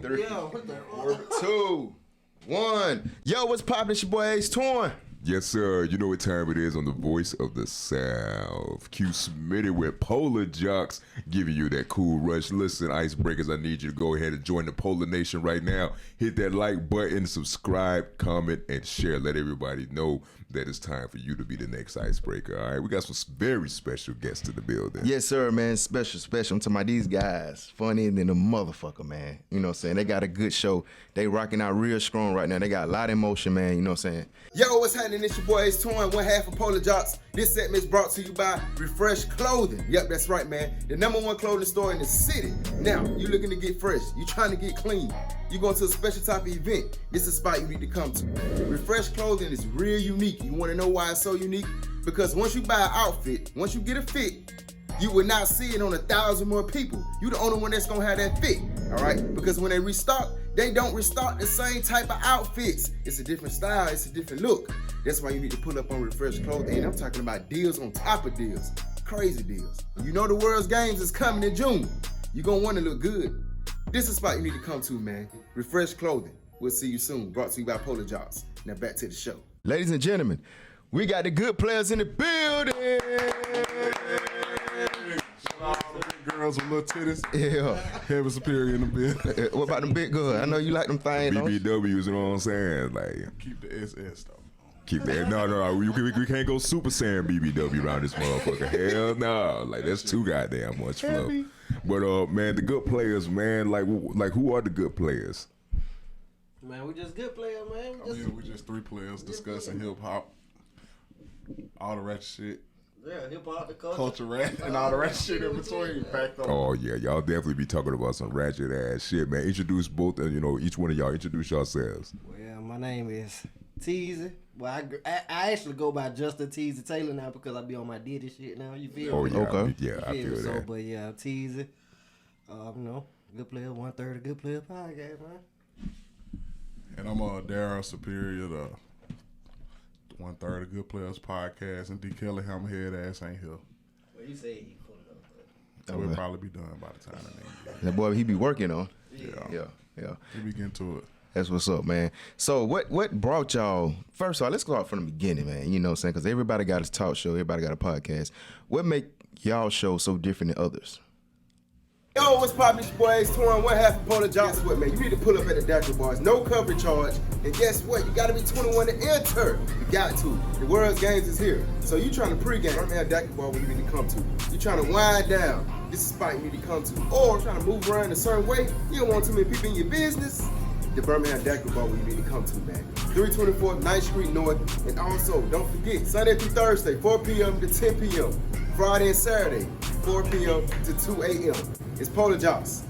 3, 4, 2, 1. Yo, what's poppin'? It's your boy Ace Torn. Yes, sir. You know what time it is on the voice of the South. Q Smitty with Polar JoQs giving you that cool rush. Listen, icebreakers, I need you to go ahead and join the Polar Nation right now. Hit that like button, subscribe, comment, and share. Let everybody know that it's time for you to be the next icebreaker. All right, we got some very special guests in the building. Yes, sir, man. Special. I'm talking about these guys. Funny than a motherfucker, man. You know what I'm saying? They got a good show. They rocking out real strong right now. They got a lot of emotion, man. You know what I'm saying? Yo, what's happening? It's your boy Ace Torn, one half of Polar JoQs. This segment is brought to you by Refresh Clothing. Yep, that's right, man. The #1 clothing store in the city. Now, you looking to get fresh. You trying to get clean. You going to a special type of event. This is a spot you need to come to. Refresh Clothing is real unique. You want to know why it's so unique? Because once you buy an outfit, once you get a fit, you will not see it on 1,000 more people. You the only one that's gonna have that fit, all right? Because when they restock, they don't restock the same type of outfits. It's a different style, it's a different look. That's why you need to pull up on Refresh Clothing. And I'm talking about deals on top of deals, crazy deals. You know the World's Games is coming in June. You're gonna wanna look good. This is a spot you need to come to, man. Refresh Clothing. We'll see you soon. Brought to you by Polar JoQs. Now back to the show. Ladies and gentlemen, we got the good players in the building. Girls with little titties. Yeah. Heavy superior in the bed. What about them big girls? I know you like them things. BBWs, you know what I'm saying? Like, Keep the SS though. keep that. No. We can't go Super Saiyan BBW around this motherfucker. Hell no. Like, that's too goddamn much flow. But, man, the good players, man, like who are the good players? Man, we just good players, man. We just 3 players discussing hip hop, all the ratchet shit. Yeah, hip hop, the Culture rap, and all the ratchet shit in between. Packed up. Oh, yeah. Y'all definitely be talking about some ratchet ass shit, man. Introduce both, each one of y'all. Introduce yourselves. Well, my name is Teasy. Well, I actually go by Justin Teasy Taylor now because I be on my Diddy shit now. You feel me? Oh, yeah. Okay. Yeah, I feel So, that. but yeah, Teasy. Good player, 1/3 of Good Player podcast, man. And I'm Darryl Superior, the 1/3 of Good Players podcast, and D. Kelly Hammerhead ass ain't here. Well, you say he pulled it up, but So we'll probably be done by the time that nigga. That boy, he be working on. Yeah. We be getting to it. That's what's up, man. So what brought y'all, first of all, let's go out from the beginning, man. You know what I'm saying? Because everybody got a talk show, everybody got a podcast. What make y'all show so different than others? Yo, what's poppin'? It's your boy Ace Torn, one half of Polar JoQs. Guess what, man? You need to pull up at the Dr. Bars. No cover charge. And guess what? You gotta be 21 to enter. You got to. The World's Games is here. So you trying to pregame, I'm at Dr. Bar where you need to come to. You trying to wind down. This is a spot you need to come to. Or trying to move around a certain way. You don't want too many people in your business. The Birmingham Daiquiri Bar where you need to come to, man. 324 9th Street North. And also, don't forget, Sunday through Thursday, 4 p.m. to 10 p.m. Friday and Saturday, 4 p.m. to 2 a.m. It's Polar JoQs.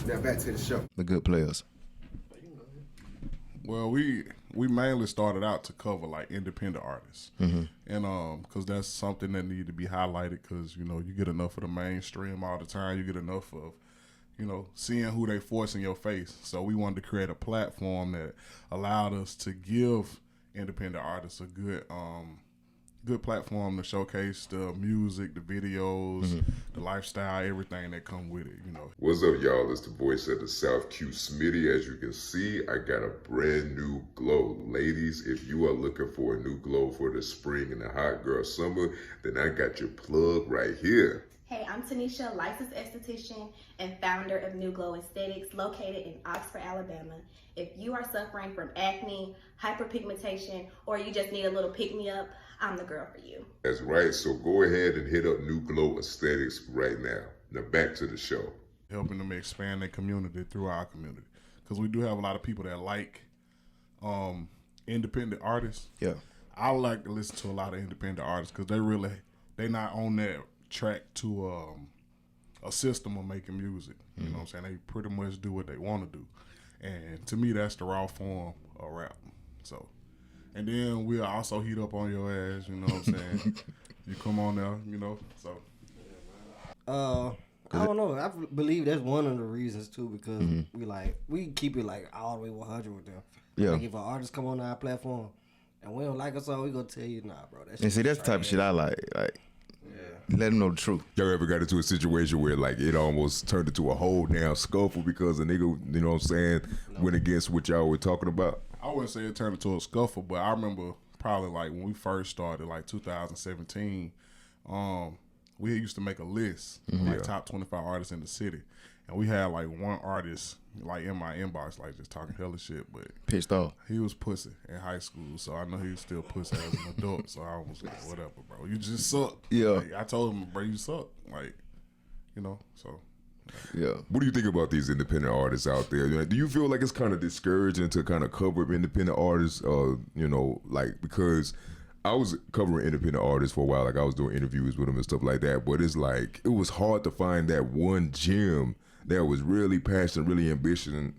Now back to the show. The good players. Well, we mainly started out to cover like independent artists, and because that's something that need to be highlighted. Because you get enough of the mainstream all the time, you get enough of seeing who they force in your face. So we wanted to create a platform that allowed us to give independent artists a good platform to showcase the music, the videos, the lifestyle, everything that come with it, What's up, y'all? It's the voice of the South, Q Smitty. As you can see, I got a brand new glow. Ladies, if you are looking for a new glow for the spring and the hot girl summer, then I got your plug right here. Hey, I'm Tanisha, licensed esthetician and founder of New Glow Aesthetics, located in Oxford, Alabama. If you are suffering from acne, hyperpigmentation, or you just need a little pick-me-up, I'm the girl for you. That's right. So go ahead and hit up New Glow Aesthetics right now. Now back to the show. Helping them expand their community through our community. Because we do have a lot of people that like independent artists. Yeah. I like to listen to a lot of independent artists because they not on that track to a system of making music. You know what I'm saying? They pretty much do what they want to do. And to me, that's the raw form of rap. So, and then we'll also heat up on your ass, you know what I'm saying? You come on there, so. I don't know. I believe that's one of the reasons too, because we keep it like all the way 100 with them. Yeah. Like if an artist come on our platform and we don't like a song, we gonna tell you, nah, bro. And see, that's the type of shit I like. Like, Let them know the truth. Y'all ever got into a situation where like it almost turned into a whole damn scuffle because a nigga, you know what I'm saying, went against what y'all were talking about? I wouldn't say it turned into a scuffle, but I remember probably like when we first started, like 2017, we used to make a list of like top 25 artists in the city. And we had like one artist like in my inbox, like just talking hella shit, but Pissed off. he was pussy in high school, so I know he was still pussy as an adult. So I was like, whatever, bro. You just suck. Yeah. Like, I told him, bro, you suck. Like, you know, so. Yeah. What do you think about these independent artists out there? You know, do you feel like it's kind of discouraging to kind of cover up independent artists? You know, like because I was covering independent artists for a while, like I was doing interviews with them and stuff like that. But it's like it was hard to find that one gem that was really passionate, really ambitious, and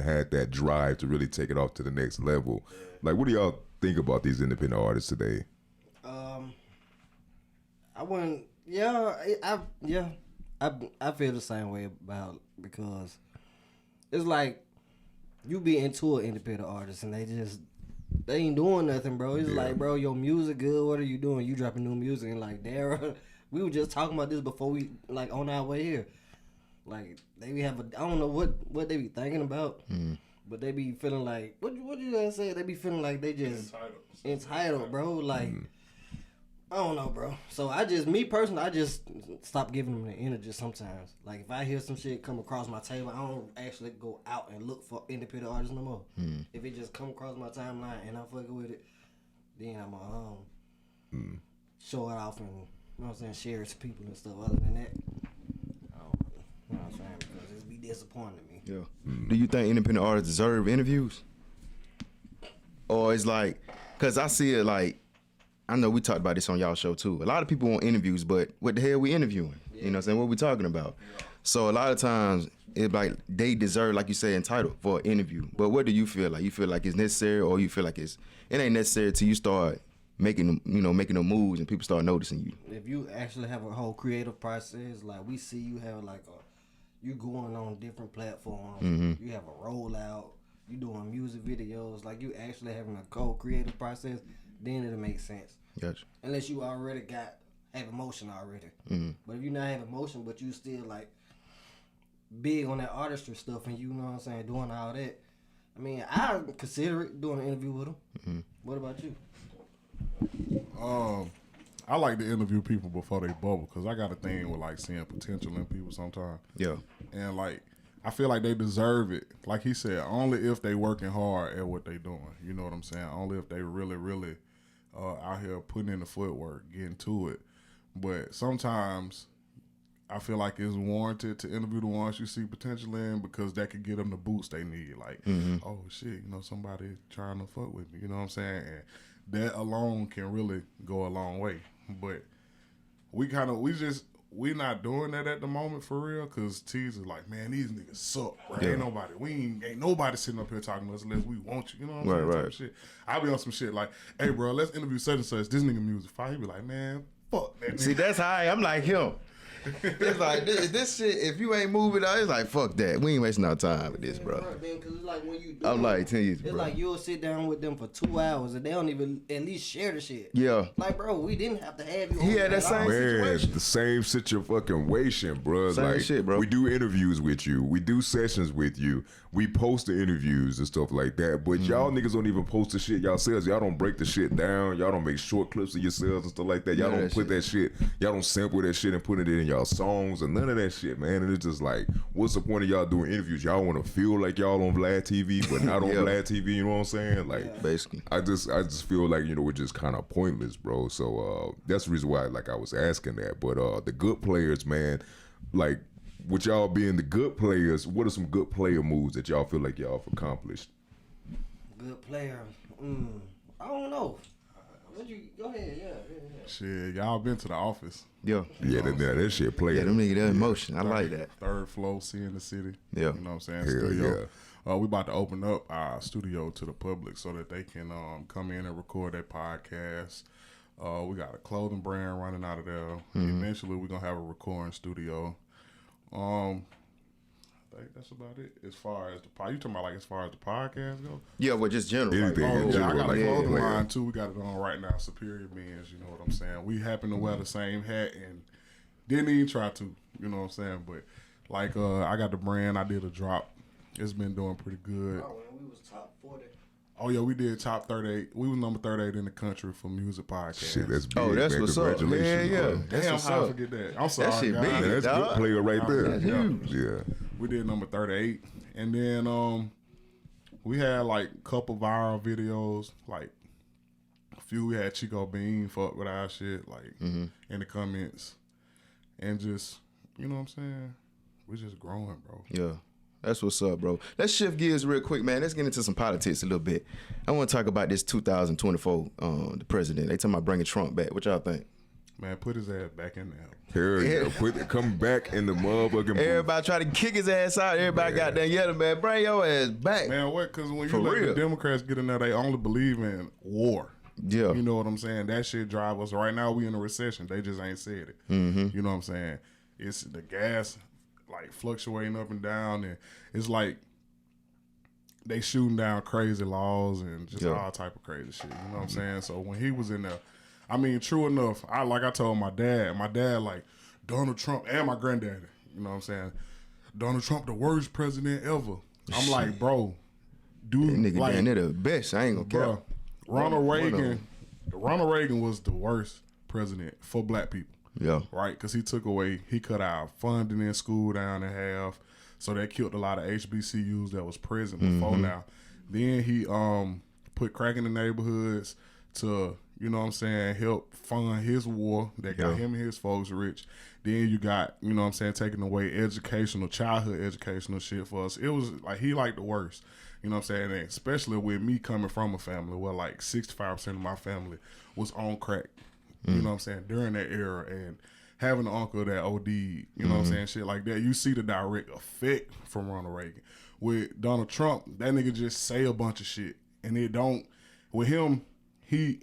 had that drive to really take it off to the next level. Like, what do y'all think about these independent artists today? I wouldn't. I feel the same way about because it's like you be into an independent artist and they ain't doing nothing, bro. It's like, bro, your music good. What are you doing? You dropping new music and like, Dara, we were just talking about this before we like on our way here. Like they be have I don't know what they be thinking about, but they be feeling like what you guys say? They be feeling like they just entitled, bro. Like. I don't know, bro. So me personally, I just stop giving them the energy sometimes. Like if I hear some shit come across my table, I don't actually go out and look for independent artists no more. If it just come across my timeline and I'm fucking with it, then I'm show it off and you know what I'm saying, share it to people and stuff. Other than that, I don't know what I'm saying, because it's be disappointing to me. Yeah. Do you think independent artists deserve interviews? Or it's like, cause I see it like. I know we talked about this on y'all show too. A lot of people want interviews, but what the hell we interviewing? You know what I'm saying? What we talking about? So a lot of times it's like they deserve, like you say, entitled for an interview. But what do you feel like? You feel like it's necessary, or you feel like it ain't necessary till you start making the moves and people start noticing you? If you actually have a whole creative process, like we see you have like you going on different platforms, you have a rollout, you doing music videos, like you actually having a whole creative process, then it'll make sense. Gotcha. Unless you already have emotion already. But if you not have emotion, but you still like big on that artistry stuff, and you know what I'm saying, doing all that, I mean, I consider it doing an interview with them. What about you? I like to interview people before they bubble, because I got a thing with like seeing potential in people sometimes. Yeah. And like, I feel like they deserve it. Like he said, only if they working hard at what they doing. You know what I'm saying? Only if they really, really out here putting in the footwork, getting to it. But sometimes I feel like it's warranted to interview the ones you see potential in, because that could get them the boost they need. Like, oh shit, you know, somebody trying to fuck with me. You know what I'm saying? And that alone can really go a long way. But we not doing that at the moment for real, because T's is like, man, these niggas suck, bro. Yeah. Ain't nobody sitting up here talking to us unless we want you. You know what I'm saying? Right. Type of shit. I'll be on some shit like, hey, bro, let's interview such and such. This nigga music fire. He be like, man, fuck that nigga. See, that's how I'm like him. It's like this shit. If you ain't moving out, it's like fuck that. We ain't wasting our time with this, bro. Right, man, 'cause it's like when you do I'm like 10 years, it's bro. like you'll sit down with them for 2 hours and they don't even at least share the shit. Yeah. Like, bro, we didn't have to have you. He on had that at same all. Man, the same situation, bro. Same like, shit, bro. We do interviews with you. We do sessions with you. We post the interviews and stuff like that. But y'all niggas don't even post the shit yourselves. Y'all don't break the shit down. Y'all don't make short clips of yourselves and stuff like that. Y'all don't put that shit. Y'all don't sample that shit and put it in y'all songs or none of that shit, man. And it's just like, what's the point of y'all doing interviews? Y'all want to feel like y'all on Vlad TV, but not on Vlad TV. You know what I'm saying? Like, basically. I just feel like, you know, we're just kind of pointless, bro. So that's the reason why, like, I was asking that. But the good players, man, like, with y'all being the good players, what are some good player moves that y'all feel like y'all have accomplished? Good player. I don't know. Go ahead, yeah. Shit, y'all been to the office. Yeah. Yeah, that shit player. Yeah, them niggas, that emotion. I like that. Third floor, seeing the city. Yeah. You know what I'm saying? Hell Studio. We about to open up our studio to the public so that they can come in and record their podcast. We got a clothing brand running out of there. Eventually, we're going to have a recording studio. think that's about it. As far as you talking about like as far as the podcast go? Yeah, well, just general. Anything. Oh, yeah, I got a clothing Yeah. line too. We got it on right now. Superior Men's, you know what I'm saying? We happen to wear the same hat and didn't even try to, you know what I'm saying? But like I got the brand, I did a drop. It's been doing pretty good. Oh, when we was top 40. Oh yeah, we did top 38. We was number 38 in the country for music podcast. Shit, that's big. Oh, that's man. what's up. Congratulations. Yeah, yeah. bro. That's Damn, what's how I up. forget that. I'm sorry, shit guys. big. Man, that's a dog. good player right there. That's huge. Yeah. We did number 38, and then we had like a couple viral videos. Like a few, we had Chico Bean fuck with our shit, like in the comments, and just you know what I'm saying. We just growing, bro. Yeah. That's what's up, bro. Let's shift gears real quick, man. Let's get into some politics a little bit. I want to talk about this 2024, the president. They talking about bringing Trump back. What y'all think? Man, put his ass back in there. Hell yeah. Come back in the motherfucking booth. Everybody try to kick his ass out. Everybody got that yelling, man. Bring your ass back. Man, what? Because when For you let real. the Democrats get in there, they only believe in war. Yeah. You know what I'm saying? That shit drive us. Right now, we in a recession. They just ain't said it. You know what I'm saying? It's the gas, like, fluctuating up and down, and it's like they shooting down crazy laws and just all type of crazy shit. You know what I'm saying? So when he was in there, I mean, true enough, I told my dad, like, Donald Trump and my granddaddy, you know what I'm saying? Donald Trump, the worst president ever. I'm like, bro, dude, Nigga, like, damn, they're the best. I ain't gonna bro, care. Ronald One of Reagan was the worst president for black people. Yeah. Right, because he cut our funding in school down in half, so that killed a lot of HBCUs that was present before now. Then he put crack in the neighborhoods to, you know what I'm saying, help fund his war that got him and his folks rich. Then you got, you know what I'm saying, taking away childhood educational shit for us. It was like he liked the worst. You know what I'm saying? And especially with me coming from a family where like 65% of my family was on crack. You know what I'm saying? During that era, and having an uncle that OD'd, you know what I'm saying? Shit like that. You see the direct effect from Ronald Reagan. With Donald Trump, that nigga just say a bunch of shit. And it don't, with him, he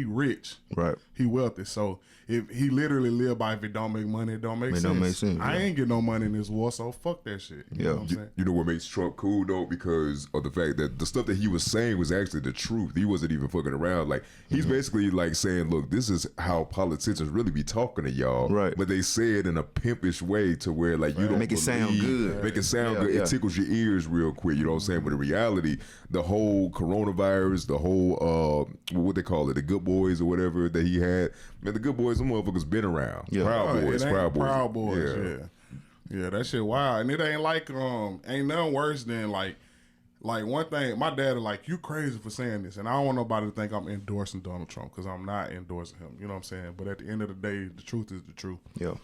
rich. Right. He wealthy. So if he literally live by, if it don't make money, it don't make sense. Don't make sense, I yeah. ain't get no money in this war, so fuck that shit. You know what I'm saying? You know what makes Trump cool though? Because of the fact that the stuff that he was saying was actually the truth. He wasn't even fucking around. Like he's basically like saying, "Look, this is how politicians really be talking to y'all." Right. But they say it in a pimpish way to where like you don't Make it sound believe- good. Make it sound Yeah, good. yeah. It tickles your ears real quick. You know what I'm saying? But in reality, the whole coronavirus, the whole what they call it, the good boys or whatever that he had. Man, the good boys, them motherfuckers been around. Yeah. Proud It boys, ain't proud boys. Yeah, that shit wild. And it ain't like ain't nothing worse than like one thing, my dad like, you crazy for saying this, and I don't want nobody to think I'm endorsing Donald Trump, because I'm not endorsing him, you know what I'm saying? But at the end of the day, the truth is the truth. Yeah.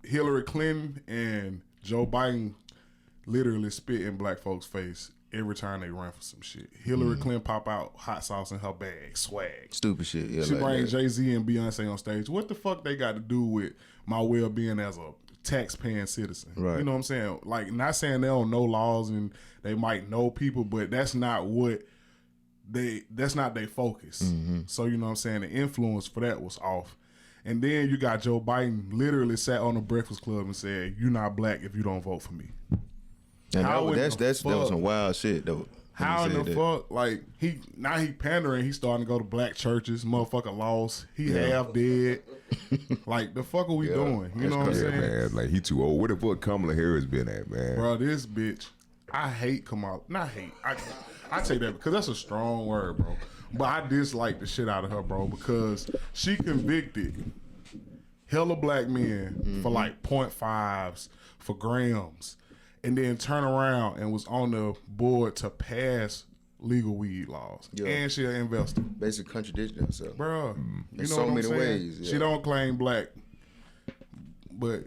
Hillary Clinton and Joe Biden literally spit in black folks' face every time they run for some shit. Hillary Clinton pop out hot sauce in her bag, swag. Stupid shit. Yeah. She like brings that. Jay-Z and Beyonce on stage. What the fuck they got to do with my well-being as a tax-paying citizen? Right. You know what I'm saying? Like, not saying they don't know laws and they might know people, but that's not that's not their focus. So, you know what I'm saying? The influence for that was off. And then you got Joe Biden literally sat on the Breakfast Club and said, "You're not black if you don't vote for me." And How in that the was fuck? some wild shit though. How in When the he said that. fuck? Like, he pandering. He starting to go to black churches. Motherfucker lost. He half dead. Like, the fuck are we doing? You know what I'm Yeah, saying? man. Like he too old. Where the fuck Kamala Harris been at, man? Bro, this bitch, I hate Kamala. Not hate. I take that because that's a strong word, bro. But I dislike the shit out of her, bro, because she convicted hella black men for like 0.5s for grams, and then turn around and was on the board to pass legal weed laws. Yeah. And she an investor. Basically contradicting herself. Bro, you know so what I'm many saying? ways, yeah. She don't claim black, but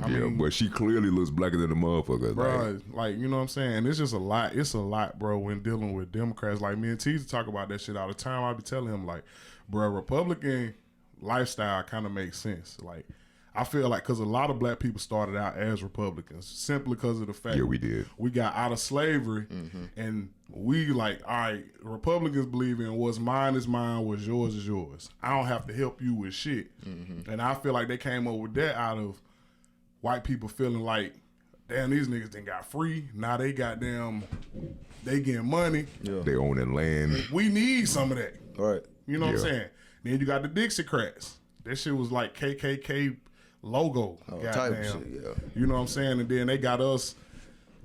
I Yeah, mean, but she clearly looks blacker than the motherfucker. bro, like, you know what I'm saying? It's just a lot. It's a lot, bro, when dealing with Democrats. Like, me and Teasy talk about that shit all the time. I be telling him, like, bro, Republican lifestyle kind of makes sense. Like, I feel like, because a lot of black people started out as Republicans simply because of the fact Yeah, we did. we got out of slavery, and we like, all right, Republicans believe in what's mine is mine, what's yours is yours. I don't have to help you with shit. And I feel like they came up with that out of white people feeling like damn, these niggas done got free. Now they they getting money. Yeah. They owning land. We need some of that. Right. You know what I'm saying? Then you got the Dixiecrats. That shit was like KKK logo. Type of shit, yeah. You know what I'm saying? And then they got us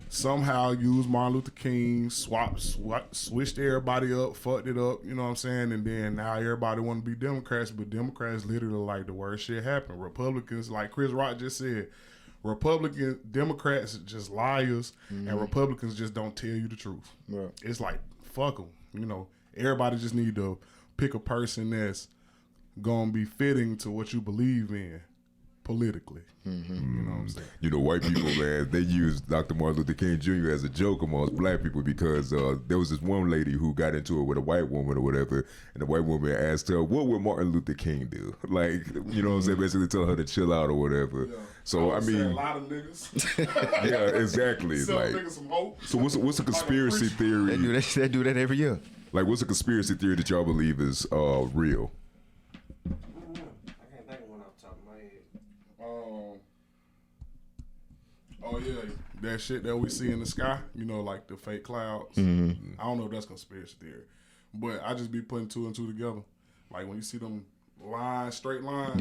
somehow used Martin Luther King, switched everybody up, fucked it up, you know what I'm saying? And then now everybody want to be Democrats, but Democrats literally like the worst shit happen. Republicans, like Chris Rock just said, Democrats just liars, and Republicans just don't tell you the truth. Right. It's like, fuck them. You know, everybody just need to pick a person that's gonna be fitting to what you believe in politically. You know what I'm saying? You know, white people, man, they use Dr. Martin Luther King Jr. as a joke amongst black people because there was this one lady who got into it with a white woman or whatever, and the white woman asked her, what would Martin Luther King do? Like, you know what I'm saying? Basically tell her to chill out or whatever. Yeah. So, I mean... a lot of niggas. Yeah, exactly. Sell like, niggas some hope. So what's a conspiracy theory? They do that every year. Like, what's a conspiracy theory that y'all believe is real? Oh yeah, that shit that we see in the sky, you know, like the fake clouds. I don't know if that's conspiracy theory, but I just be putting two and two together. Like when you see them straight lines,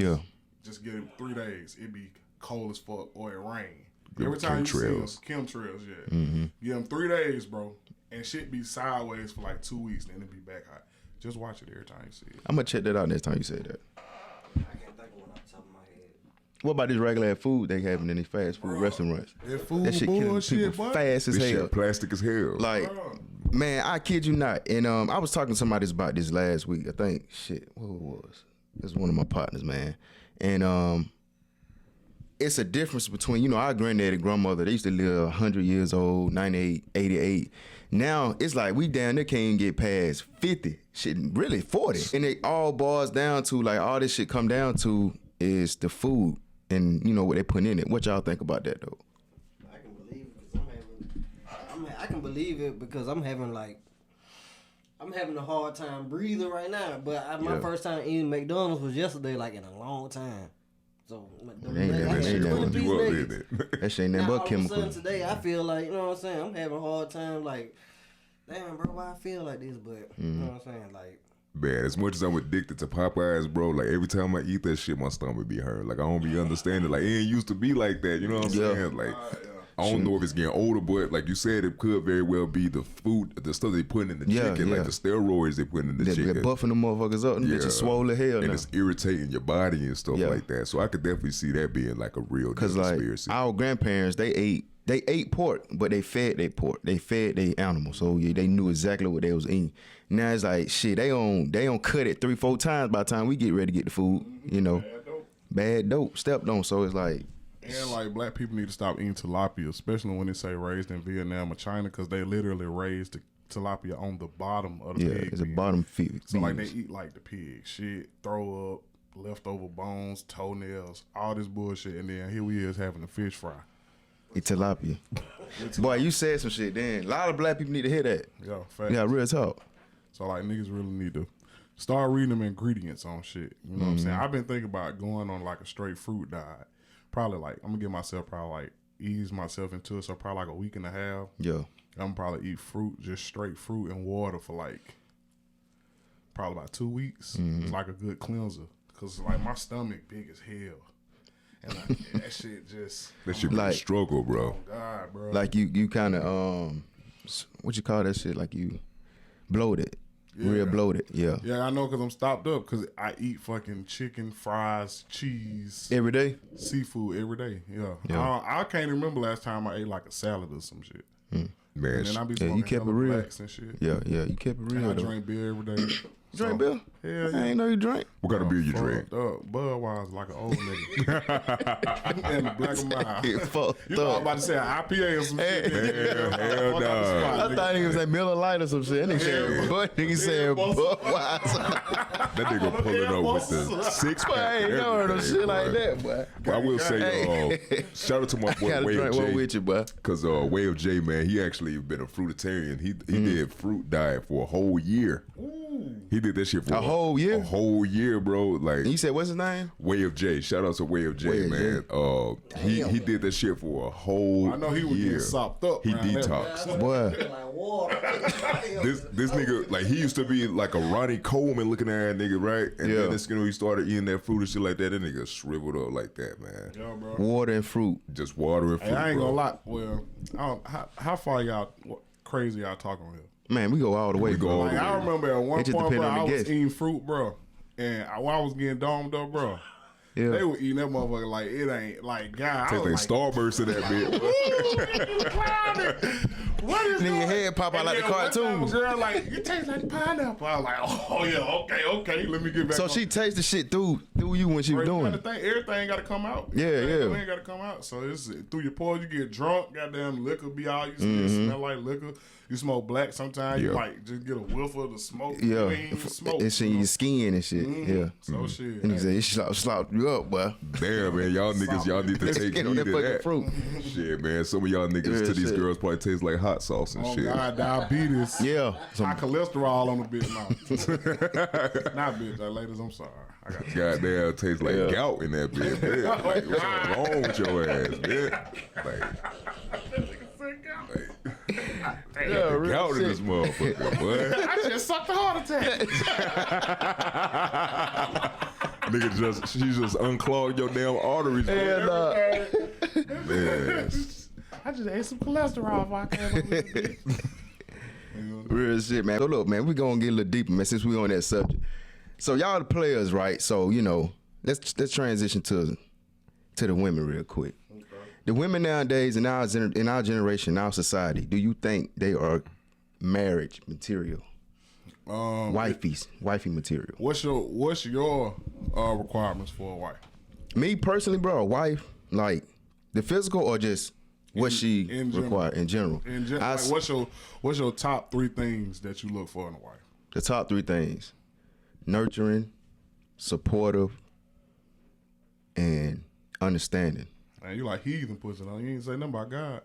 just give it 3 days. It be cold as fuck or it rain. Every time you see them, chemtrails, give them 3 days, bro, and shit be sideways for like 2 weeks, then it be back hot. Just watch it every time you see it. I'm gonna check that out next time you say that. I can't think of one off the top of my head. What about this regular food they having in these fast food restaurants? That food That shit killing bullshit, people boy. fast as This hell. shit plastic as hell. Like, man, I kid you not. And I was talking to somebody about this last week. I think, what it was? It was one of my partners, man. And it's a difference between, you know, our granddaddy, grandmother, they used to live 100 years old, 98, 88. Now, it's like we down there can't even get past 50, shit, really 40. And it all boils down to, like, all this shit come down to is the food and, you know, what they put in it. What y'all think about that, though? I can believe it because I can believe it because I'm having a hard time breathing right now. But my first time eating McDonald's was yesterday, like in a long time. So That shit ain't nothing but chemical. All of a sudden today, I feel like, you know what I'm saying, I'm having a hard time, like, damn, bro, why I feel like this? But you know what I'm saying, like. Man, as much as I'm addicted to Popeyes, bro, like every time I eat that shit, my stomach be hurt. Like I don't be understanding. Like it ain't used to be like that. You know what I'm saying? Like I don't know if it's getting older, but like you said, it could very well be the food, the stuff they put in the chicken, like the steroids they put in the chicken. They're buffing the motherfuckers up and bitches swole the hell and now. it's irritating your body and stuff like that. So I could definitely see that being like a real conspiracy. Like our grandparents, they ate pork, but they fed their pork. They fed their animals, so they knew exactly what they was eating. Now it's like shit. They don't cut it 3-4 times by the time we get ready to get the food. You know, bad dope stepped on. So it's like. And like black people need to stop eating tilapia, especially when they say raised in Vietnam or China, because they literally raised the tilapia on the bottom of the pig. It's a bottom feed. So like they eat like the pig, shit, throw up, leftover bones, toenails, all this bullshit, and then here we is having a fish fry. It's tilapia. Boy, you said some shit then. A lot of black people need to hear that. Yeah, facts. Yeah, real talk. So like niggas really need to start reading them ingredients on shit. You know what I'm saying? I've been thinking about going on like a straight fruit diet. Probably like I'm gonna give myself ease myself into it. So probably like a week and a half. Yeah. I'm probably eat fruit, just straight fruit and water for like probably about 2 weeks. It's like a good cleanser. Cause like my stomach big as hell. And like, that shit just that shit be a struggle, bro. Oh God, bro. Like you kind of what you call that shit? Like you bloated, real bloated. Yeah. Yeah, I know because I'm stopped up because I eat fucking chicken, fries, cheese Every day. seafood every day. Yeah. I can't remember last time I ate like a salad or some shit. Man, And then I be you smoking kept it hella real. blacks and shit. Yeah, you kept it real And I though. drink beer every day. You drink beer? Hell yeah. I ain't know you drank. what kind of beer you drink? Budweiser like an old nigga. And the black and mild. Get fucked You know, I'm up. about to say an IPA or some shit. Hell nah. I thought he was like Miller Lite or some shit. That nigga said, but nigga said Budweiser. That nigga pulling up with the six pack. I ain't never heard of shit like that, boy. But I will say, shout out to my boy Gotta Wave drink one J. with you, boy. Cause Wave J, man, he actually been a fruitarian. He did fruit diet for a whole year. He did that shit for A whole year? A whole year, bro. Like, And you said, what's his name? Way of J. Shout out to Way of J, Way of man. He did that shit for a whole I know he was year. getting sopped up. He around that. detoxed. Boy. Like water. This nigga, like, he used to be like a Ronnie Coleman looking at that nigga, right? And Yeah. then this, he started eating that fruit and shit like that. That nigga shriveled up like that, man. Yeah, bro. Water and fruit. Just water and fruit. Hey, I ain't bro. gonna lie. Well, how far y'all crazy y'all talking here? Man, we go all the way, We go bro. all the Like, way. I remember at one It just point, depend bro, on the I was guest. eating fruit, bro, and when I was getting domed up, bro. Yeah. They were eating that motherfucker like it ain't like God. I Tastes was like Starburst in that bitch. What is Nigga, your going- head pop out And like the then one time cartoons. a girl like, it tastes like pineapple. I was like, oh yeah, okay, let me get back. So on. she tasted shit through you when she was Bro, you doing gotta it. think, everything got to come out. Yeah, Everything yeah. got to come out. So it's through your pores. You get drunk. Goddamn liquor be all you Mm-hmm. smell like liquor. You smoke black. Sometimes you Yeah. like just get a whiff of the smoke. Yeah. You ain't even smoke. It's in your skin and shit. Yeah. So shit. And he said, it slop you up, boy. Damn, man, y'all niggas, y'all need to Let's take get heed on to that fucking that. fruit. Shit, man, some of y'all niggas Yeah, to these shit. girls probably taste like hot sauce and Oh shit. God, diabetes. Yeah. High cholesterol on the bitch now. Not bitch, ladies. I'm sorry. I got Goddamn, tastes like Yeah. gout in that bitch. Man. Like, what's wrong with your ass, man? Yeah, real Gout in shit. this motherfucker, boy. I just sucked a heart attack. Nigga, she just unclogged your damn arteries. And, Man. I just ate some cholesterol if I came up with this bitch. real shit, man. So look, man, we gonna get a little deeper, man, since we on that subject. So y'all the players, right? So, let's transition to the women real quick. Okay. The women nowadays in our generation, in our society, do you think they are marriage material? Wifey material. What's your requirements for a wife? Me personally, bro, a wife, like the physical or just what she in general. require in general? Like, what's your top 3 things that you look for in a wife? The top 3 things: nurturing, supportive, and understanding. Man, you like heathen pussy, though. You ain't say nothing about God.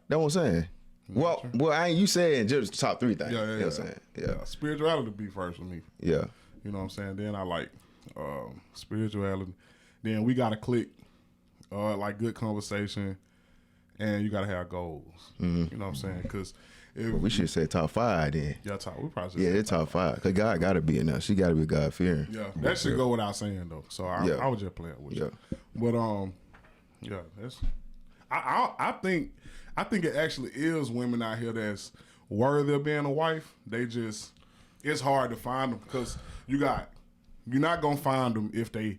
That's what I'm saying. Well, I ain't you saying just the top 3 things. Yeah, You know what I'm saying? Yeah. Spirituality be first for me. Yeah. You know what I'm saying? Then I like spirituality. Then we gotta click, like good conversation, and you gotta have goals. Mm-hmm. You know what I'm saying? Because if We should say top 5 then. y'all talk, we probably should Yeah, say it's top 5. Cause God gotta be enough. She gotta be God fearing. yeah, that should go without saying though. So I was just playing with you. But yeah, that's. I think it actually is women out here that's worthy of being a wife. They just, it's hard to find them because you're not gonna find them if they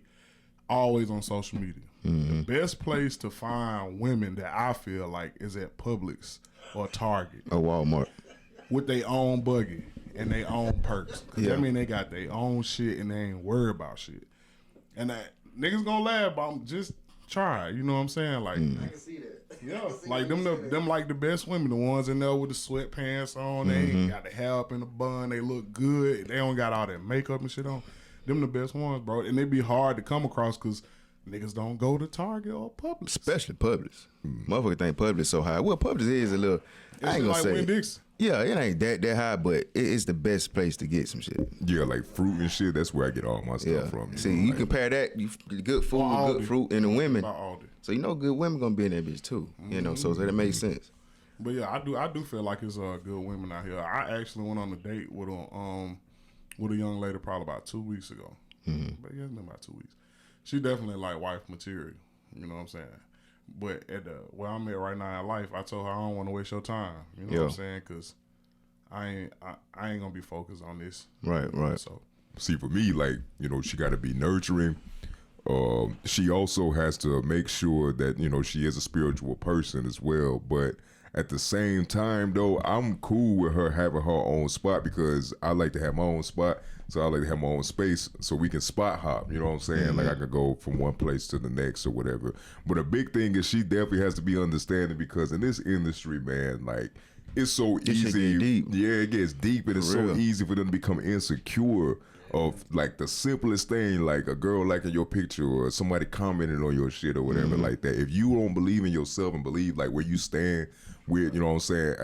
always on social media. Mm-hmm. The best place to find women that I feel like is at Publix or Target Or Walmart. with their own buggy and their own perks. Cause Yeah. that mean they got their own shit and they ain't worried about shit. And that niggas gonna laugh about them. Just try. You know what I'm saying? Like, Mm. I can see that. yeah, like them like the best women, the ones in there with the sweatpants on. They Mm-hmm. ain't got the hair up in the bun. They look good. They don't got all that makeup and shit on. Them the best ones, bro. And they be hard to come across because niggas don't go to Target or Publix. Especially Publix. Motherfucker think Publix so high. Well, Publix is a little. I ain't gonna like say. Winn-Dixie. Yeah, it ain't that high, but it's the best place to get some shit. Yeah, like fruit and shit. That's where I get all my stuff Yeah. from. See, know, you like, compare that, good food, Or good Aldi. fruit, and the women. About Aldi. So you know, good women gonna be in that bitch too. You know, so that makes sense. But yeah, I do feel like it's good women out here. I actually went on a date with a young lady probably about 2 weeks ago. But yeah, it's been about 2 weeks. She definitely like wife material. You know what I'm saying? But at where I'm at right now in life, I told her I don't want to waste your time. You know what I'm saying? Because I ain't gonna be focused on this. Right. So see, for me, like, she got to be nurturing. She also has to make sure that, she is a spiritual person as well. But at the same time, though, I'm cool with her having her own spot because I like to have my own spot. So I like to have my own space so we can spot hop. You know what I'm saying? Like I could go from one place to the next or whatever. But a big thing is she definitely has to be understanding because in this industry, man, like, it's so This shit easy. get deep. Yeah, it gets deep and it's so real. easy for them to become insecure of like the simplest thing, like a girl liking your picture or somebody commenting on your shit or whatever like that. If you don't believe in yourself and believe like where you stand with, you know what I'm saying,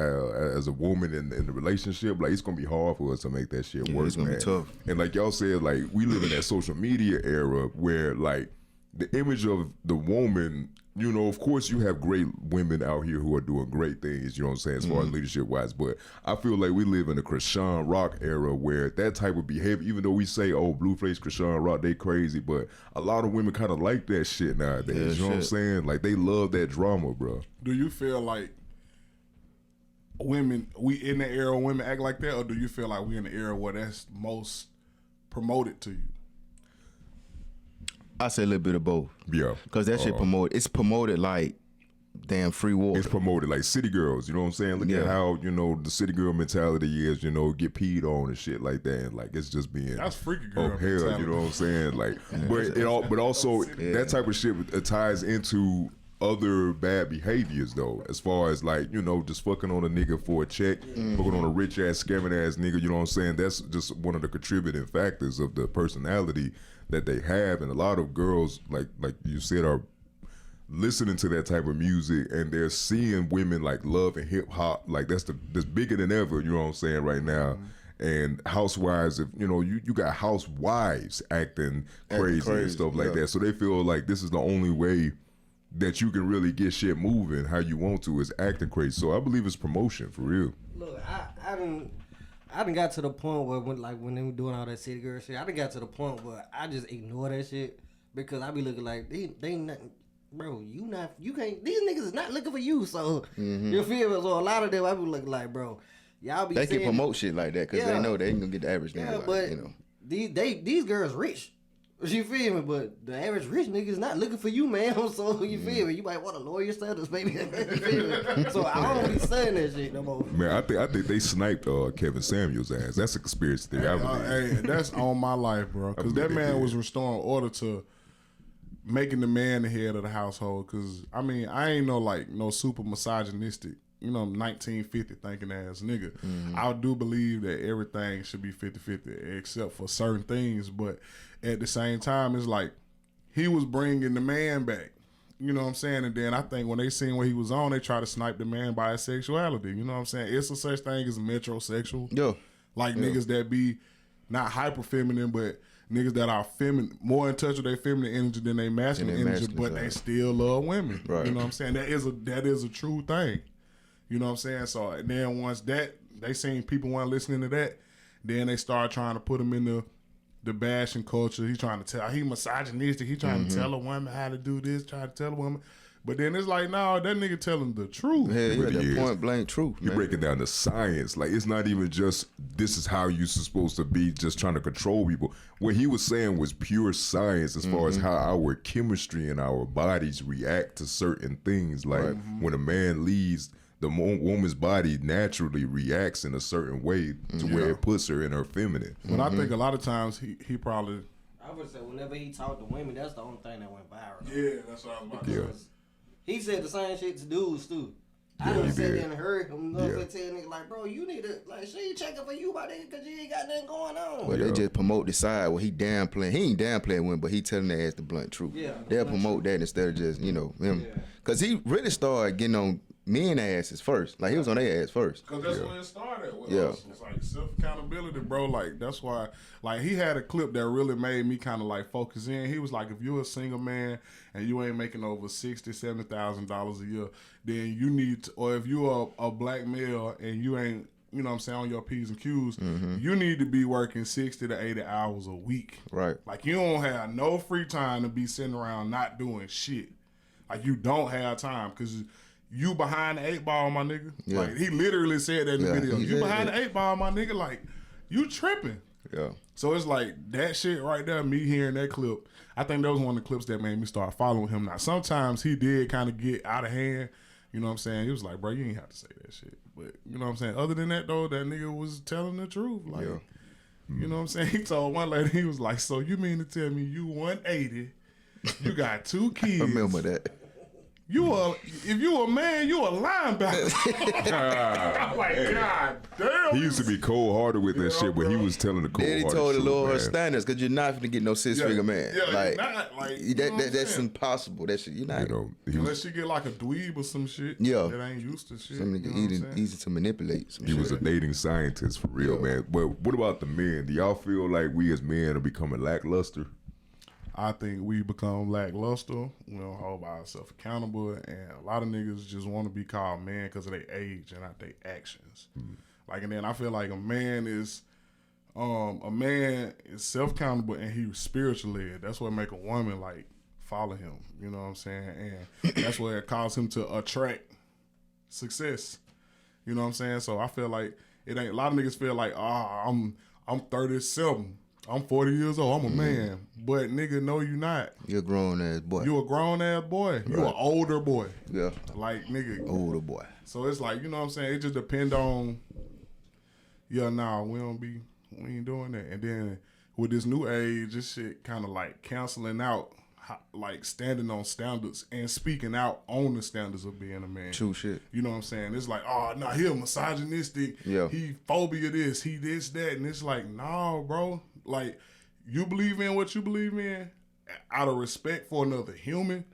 as a woman in the relationship, like it's gonna be hard for us to make that shit work. It's gonna man. be tough. And like y'all said, like we live in that social media era where like the image of the woman, you know, of course you have great women out here who are doing great things, you know what I'm saying, as far as leadership wise, but I feel like we live in a Krishan Rock era where that type of behavior, even though we say, oh, Blueface, Krishan Rock, they crazy, but a lot of women kind of like that shit nowadays, you know what I'm saying? Like they love that drama, bro. Do you feel like women, we in the era where women act like that, or do you feel like we in the era where that's most promoted to you? I say a little bit of both. Yeah. Because that shit promoted. It's promoted like damn free water. It's promoted like city girls, you know what I'm saying? Look at how, you know, the city girl mentality is, you know, get peed on and shit like that. And like it's just being That's freaky girl hell, mentality. you know what I'm saying? Like but also that type of shit ties into other bad behaviors though, as far as like, you know, just fucking on a nigga for a check, fucking on a rich ass scamming ass nigga, you know what I'm saying? That's just one of the contributing factors of the personality that they have. And a lot of girls, like you said, are listening to that type of music and they're seeing women like love and hip hop, like that's bigger than ever, you know what I'm saying, right now. And housewives, if you know, you got housewives acting crazy and stuff like that. So they feel like this is the only way that you can really get shit moving how you want to, is acting crazy. So I believe it's promotion for real. Look, I done got to the point where when they were doing all that city girl shit, I done got to the point where I just ignore that shit because I be looking like they not, bro, you can't, these niggas is not looking for you, so you feel me? So a lot of them I be looking like, bro, y'all be They saying, can promote shit like that because they know they ain't gonna get the average nigga. yeah, like, but you know. these girls rich. You feel me? But the average rich nigga is not looking for you, man. So you feel me? You might want to lower your status, baby. You feel me? So I don't be saying that shit no more. Man, I think they sniped Kevin Samuels' ass. That's a conspiracy theory. I believe. Hey, that's on my life, bro. Because that man was restoring order to making the man the head of the household. Because, I mean, I ain't no super misogynistic, 1950 thinking ass nigga. I do believe that everything should be 50-50 except for certain things. But at the same time, it's like he was bringing the man back. You know what I'm saying? And then I think when they seen what he was on, they try to snipe the man by his sexuality. You know what I'm saying? It's a such thing as metrosexual. Yeah. Like niggas that be not hyper feminine, but niggas that are feminine, more in touch with their feminine energy than their masculine energy, but they still love women. Right. You know what I'm saying? That is a true thing. You know what I'm saying? So and then once that they seen people weren't listening to that, then they start trying to put him in the bashing culture. He trying to tell, he misogynistic. He trying to tell a woman how to do this, try to tell a woman. But then it's like, no, that nigga telling the truth. Yeah, Really that is. point blank truth. You're Man. breaking down the science. Like, it's not even just this is how you're supposed to be, just trying to control people. What he was saying was pure science as far as how our chemistry and our bodies react to certain things. Like, when a man leaves, the woman's body naturally reacts in a certain way to where it puts her in her feminine. But I think a lot of times he probably... I would say whenever he talked to women, that's the only thing that went viral. Yeah, that's what I was about to say. Because he said the same shit to dudes too. I done sat there and heard him tell niggas like, bro, you need to, like, she ain't checking for you about that because you ain't got nothing going on. Well, they just promote the side where he downplaying. He ain't downplaying women, but he telling their ass the blunt truth. Yeah, They'll promote that instead of just, him. Because he really started getting on men asses first. Like, he was on their ass first. Because that's where it started with Yeah. us. It's like self-accountability, bro. Like, that's why, like, he had a clip that really made me kind of, like, focus in. He was like, if you're a single man and you ain't making over $60,000, $70,000 a year, then you need to, or if you're a black male and you ain't, you know what I'm saying, on your P's and Q's, you need to be working 60 to 80 hours a week. Right. Like, you don't have no free time to be sitting around not doing shit. Like, you don't have time because you behind the 8 ball, my nigga. Yeah. Like, he literally said that in the video. he You said behind that. the 8 ball, my nigga. Like, you tripping. Yeah. So it's like that shit right there, me hearing that clip, I think that was one of the clips that made me start following him. Now, sometimes he did kind of get out of hand. You know what I'm saying? He was like, bro, you ain't have to say that shit. But, you know what I'm saying? Other than that, though, that nigga was telling the truth. Like, you know what I'm saying? He told one lady, he was like, so you mean to tell me you 180, you got 2 kids. I remember that. if you a man, you a linebacker. I'm like, Hey. God damn. He used to be cold hearted with that Yeah, shit, but he bro. was telling the cold Daddy hearted told her truth, lower her man. standards because you're not gonna get no 6-figure man. Yeah, like, you're not, like, that, you know what I'm that's saying? impossible. That shit, you're not. You know, he Unless was she get like a dweeb or some shit. Yeah. That ain't used to shit. Something You know what I'm saying? easy to manipulate. Some he shit. was a dating scientist for real, man. But what about the men? Do y'all feel like we as men are becoming lackluster? I think we become lackluster. We don't hold ourselves accountable, and a lot of niggas just want to be called man because of their age and not their actions. Like, and then I feel like a man is self accountable and he's spiritual led. That's what make a woman like follow him. You know what I'm saying? And that's what it causes him to attract success. You know what I'm saying? So I feel like it ain't. A lot of niggas feel like, I'm 37. I'm 40 years old. I'm a man. But nigga, no, you not. You're a grown ass boy. You a grown ass boy. You an older boy. Yeah, Like, nigga. older boy. So it's like, you know what I'm saying? It just depend on, we ain't doing that. And then with this new age, this shit kind of like canceling out, like standing on standards and speaking out on the standards of being a man. True shit. You know what I'm saying? It's like, oh, nah, he a misogynistic. Yeah. He phobia this, he this, that. And it's like, no, bro. Like, you believe in what you believe in out of respect for another human,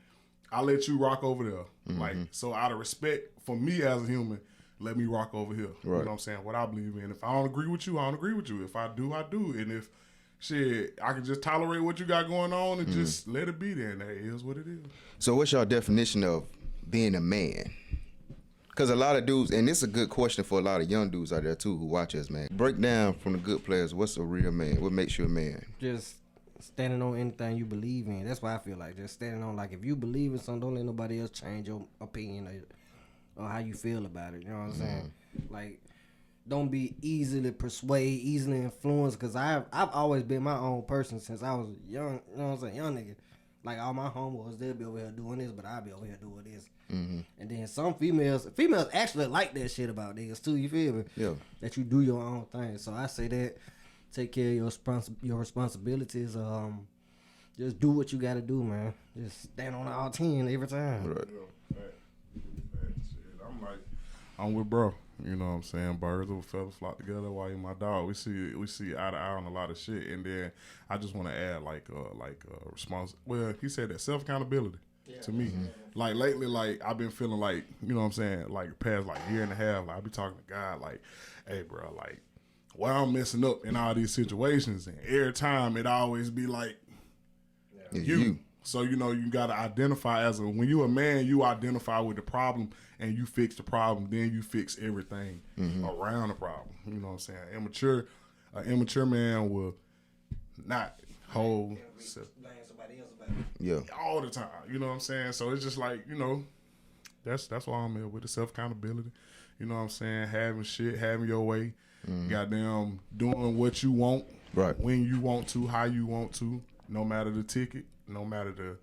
I'll let you rock over there. Like, so out of respect for me as a human, let me rock over here. You know what I'm saying? What I believe in. If I don't agree with you, I don't agree with you. If I do, I do. And if shit, I can just tolerate what you got going on and just let it be there. And that is what it is. So what's your definition of being a man? Because a lot of dudes, and this is a good question for a lot of young dudes out there too who watch us, man. Break down from the good players, what's a real man? What makes you a man? Just standing on anything you believe in. That's why I feel like just standing on, like, if you believe in something, don't let nobody else change your opinion or how you feel about it. You know what I'm saying? Like, don't be easily persuaded, easily influenced. Because I've always been my own person since I was young. You know what I'm saying? Young nigga. Like, all my homeboys, they'll be over here doing this, but I'll be over here doing this. And then some females actually like that shit about niggas too. You feel me? Yeah. That you do your own thing. So I say that, take care of your responsibilities. Just do what you gotta do, man. Just stand on all 10 every time. Right. I'm with bro. You know what I'm saying? Birds of a feather flock together while you my dog. We see eye to eye on a lot of shit. And then I just want to add response. Well, he said that self accountability to me. Like lately, like I've been feeling like, you know what I'm saying? Like past like year and a half, like I be talking to God like, hey bro, like why I'm messing up in all these situations, and every time it always be like you. So, you know, you got to identify when you a man, you identify with the problem and you fix the problem. Then you fix everything around the problem. You know what I'm saying? An immature man will not hold all the time. You know what I'm saying? So it's just like, you know, that's why I'm here with the self accountability. You know what I'm saying? Having your way. Goddamn, doing what you want. Right. When you want to, how you want to, no matter the ticket. No matter the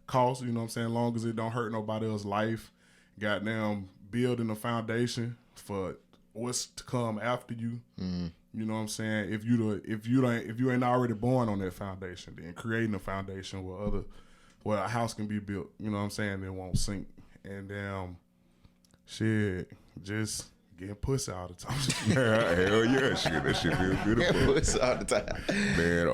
cost, you know what I'm saying, long as it don't hurt nobody else's life. Goddamn, building a foundation for what's to come after you. You know what I'm saying? If you ain't already born on that foundation, then creating a foundation where a house can be built. You know what I'm saying? It won't sink. And shit, just getting pussy all the time. Hell yeah, shit. That shit feels beautiful. Pussy all the time. Man,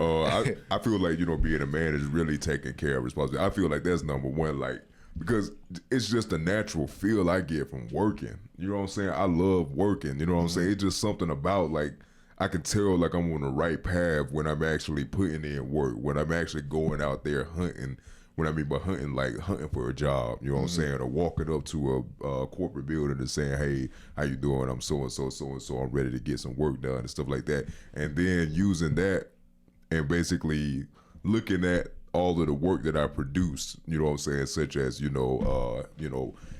I feel like, you know, being a man is really taking care of responsibility. I feel like that's number one, like, because it's just a natural feel I get from working. You know what I'm saying? I love working. You know what I'm saying? It's just something about, like, I can tell, like, I'm on the right path when I'm actually putting in work, when I'm actually going out there hunting. When I mean by hunting, like hunting for a job, you know what I'm saying? Or walking up to a corporate building and saying, hey, how you doing? I'm so-and-so, so-and-so. I'm ready to get some work done and stuff like that. And then using that and basically looking at all of the work that I produced, you know what I'm saying? Such as,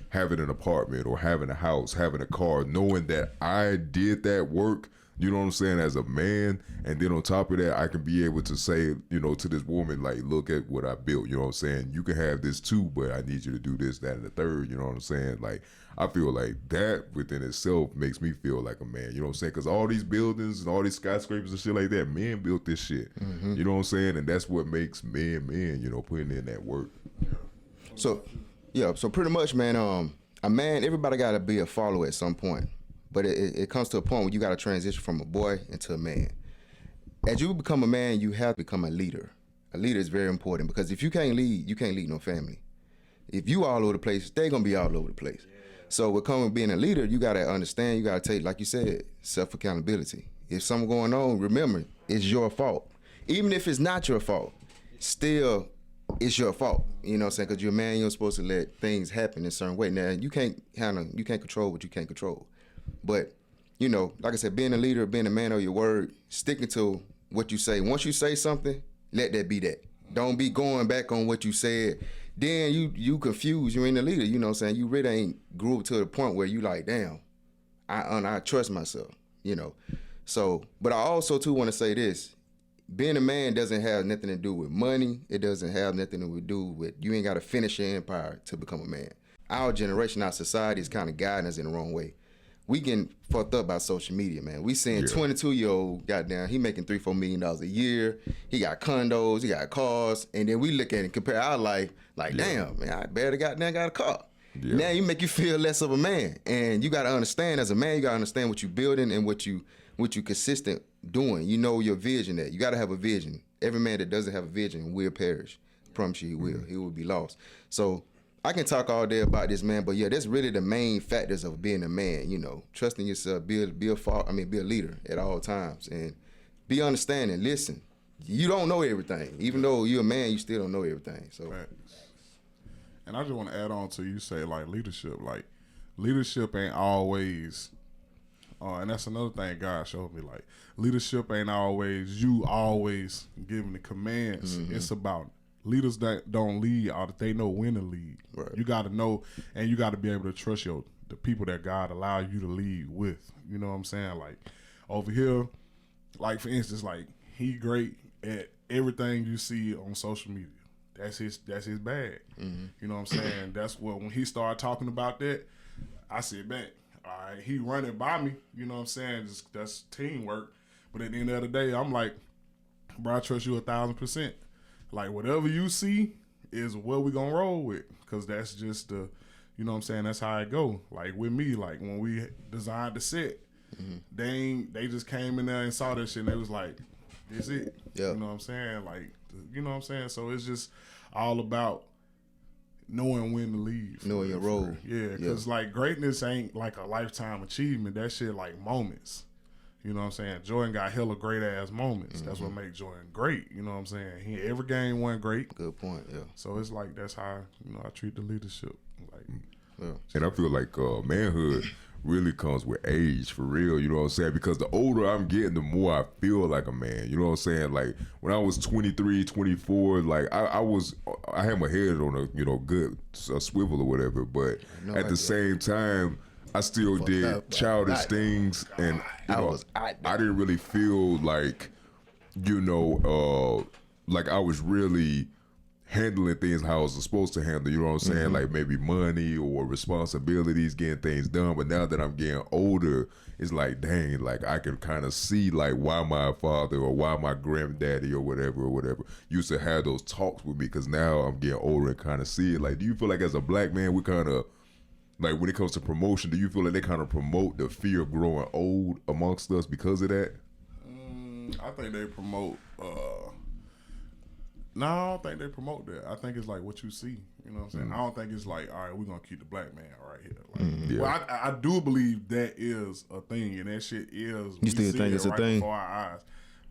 having an apartment or having a house, having a car, knowing that I did that work, you know what I'm saying, as a man. And then on top of that, I can be able to say, you know, to this woman, like, look at what I built, you know what I'm saying? You can have this too, but I need you to do this, that, and the third, you know what I'm saying? Like, I feel like that within itself makes me feel like a man, you know what I'm saying? Because all these buildings and all these skyscrapers and shit like that, men built this shit, you know what I'm saying? And that's what makes men, you know, putting in that work. So Yeah, so pretty much, man, a man, everybody got to be a follower at some point. But it comes to a point where you got to transition from a boy into a man. As you become a man, you have to become a leader. A leader is very important because if you can't lead no family. If you all over the place, they're going to be all over the place. Yeah. So with coming being a leader, you got to understand, you got to take, like you said, self-accountability. If something going on, remember, it's your fault. Even if it's not your fault, still, it's your fault. You know what I'm saying? Because you're a man, you're supposed to let things happen in a certain way. Now, you can't control what you can't control. But, you know, like I said, being a leader, being a man of your word, sticking to what you say. Once you say something, let that be that. Don't be going back on what you said. Then you confused, you ain't a leader, you know what I'm saying? You really ain't grew to the point where you like, damn, I trust myself, you know? So, but I also too want to say this, being a man doesn't have nothing to do with money. It doesn't have nothing to do with, you ain't got to finish your empire to become a man. Our generation, our society is kind of guiding us in the wrong way. We getting fucked up by social media, man. We seeing 22-year-old, goddamn, he making $3-4 million a year. He got condos, he got cars, and then we look at it and compare our life, like, damn, man, I better got a car. Yeah. Now you make you feel less of a man, and you got to understand as a man, you got to understand what you building and what you consistent doing. You know your vision. That you got to have a vision. Every man that doesn't have a vision will perish. I promise you, he will. He will be lost. So I can talk all day about this, man, but yeah, that's really the main factors of being a man. You know, trusting yourself, be a leader at all times, and be understanding. Listen, you don't know everything. Even though you're a man, you still don't know everything. So, right. And I just want to add on to you say like leadership. Like leadership ain't always, and that's another thing God showed me. Like leadership ain't always you always giving the commands. Mm-hmm. It's about leaders that don't lead, or that they know when to lead. Right. You got to know, and you got to be able to trust the people that God allow you to lead with. You know what I'm saying? Like over here, like for instance, like he great at everything you see on social media. That's his bag. Mm-hmm. You know what I'm saying? That's what when he started talking about that, I said back, all right, he running by me. You know what I'm saying? That's teamwork. But at the end of the day, I'm like, bro, I trust you 1,000%. Like, whatever you see is what we gonna roll with. Because that's just the, you know what I'm saying, that's how it go. Like, with me, like, when we designed the set, they just came in there and saw that shit and they was like, this it. Yeah. You know what I'm saying? Like, you know what I'm saying? So it's just all about knowing when to leave. Knowing your role. Yeah, because, like, greatness ain't like a lifetime achievement. That shit like moments. You know what I'm saying? Jordan got hella great-ass moments. Mm-hmm. That's what makes Jordan great. You know what I'm saying? Every game went great. Good point, yeah. So it's like that's how, you know, I treat the leadership. Like, yeah. And I feel like manhood really comes with age, for real. You know what I'm saying? Because the older I'm getting, the more I feel like a man. You know what I'm saying? Like, when I was 23, 24, like, I had my head on a, you know, good swivel or whatever. But at the same time, I still did childish things, and you know, I didn't really feel like, you know, like I was really handling things how I was supposed to handle. You know what I'm saying? Mm-hmm. Like maybe money or responsibilities, getting things done. But now that I'm getting older, it's like, dang, like I can kind of see like why my father or why my granddaddy or whatever used to have those talks with me. Because now I'm getting older and kind of see it. Like, do you feel like as a black man, we kind of, like when it comes to promotion, do you feel like they kind of promote the fear of growing old amongst us because of that? I think they promote, no, I don't think they promote that. I think it's like what you see. You know what I'm saying? I don't think it's like, all right, we're going to keep the black man right here. Like, well, I do believe that is a thing, and that shit is. You still think it's a thing? Before our eyes.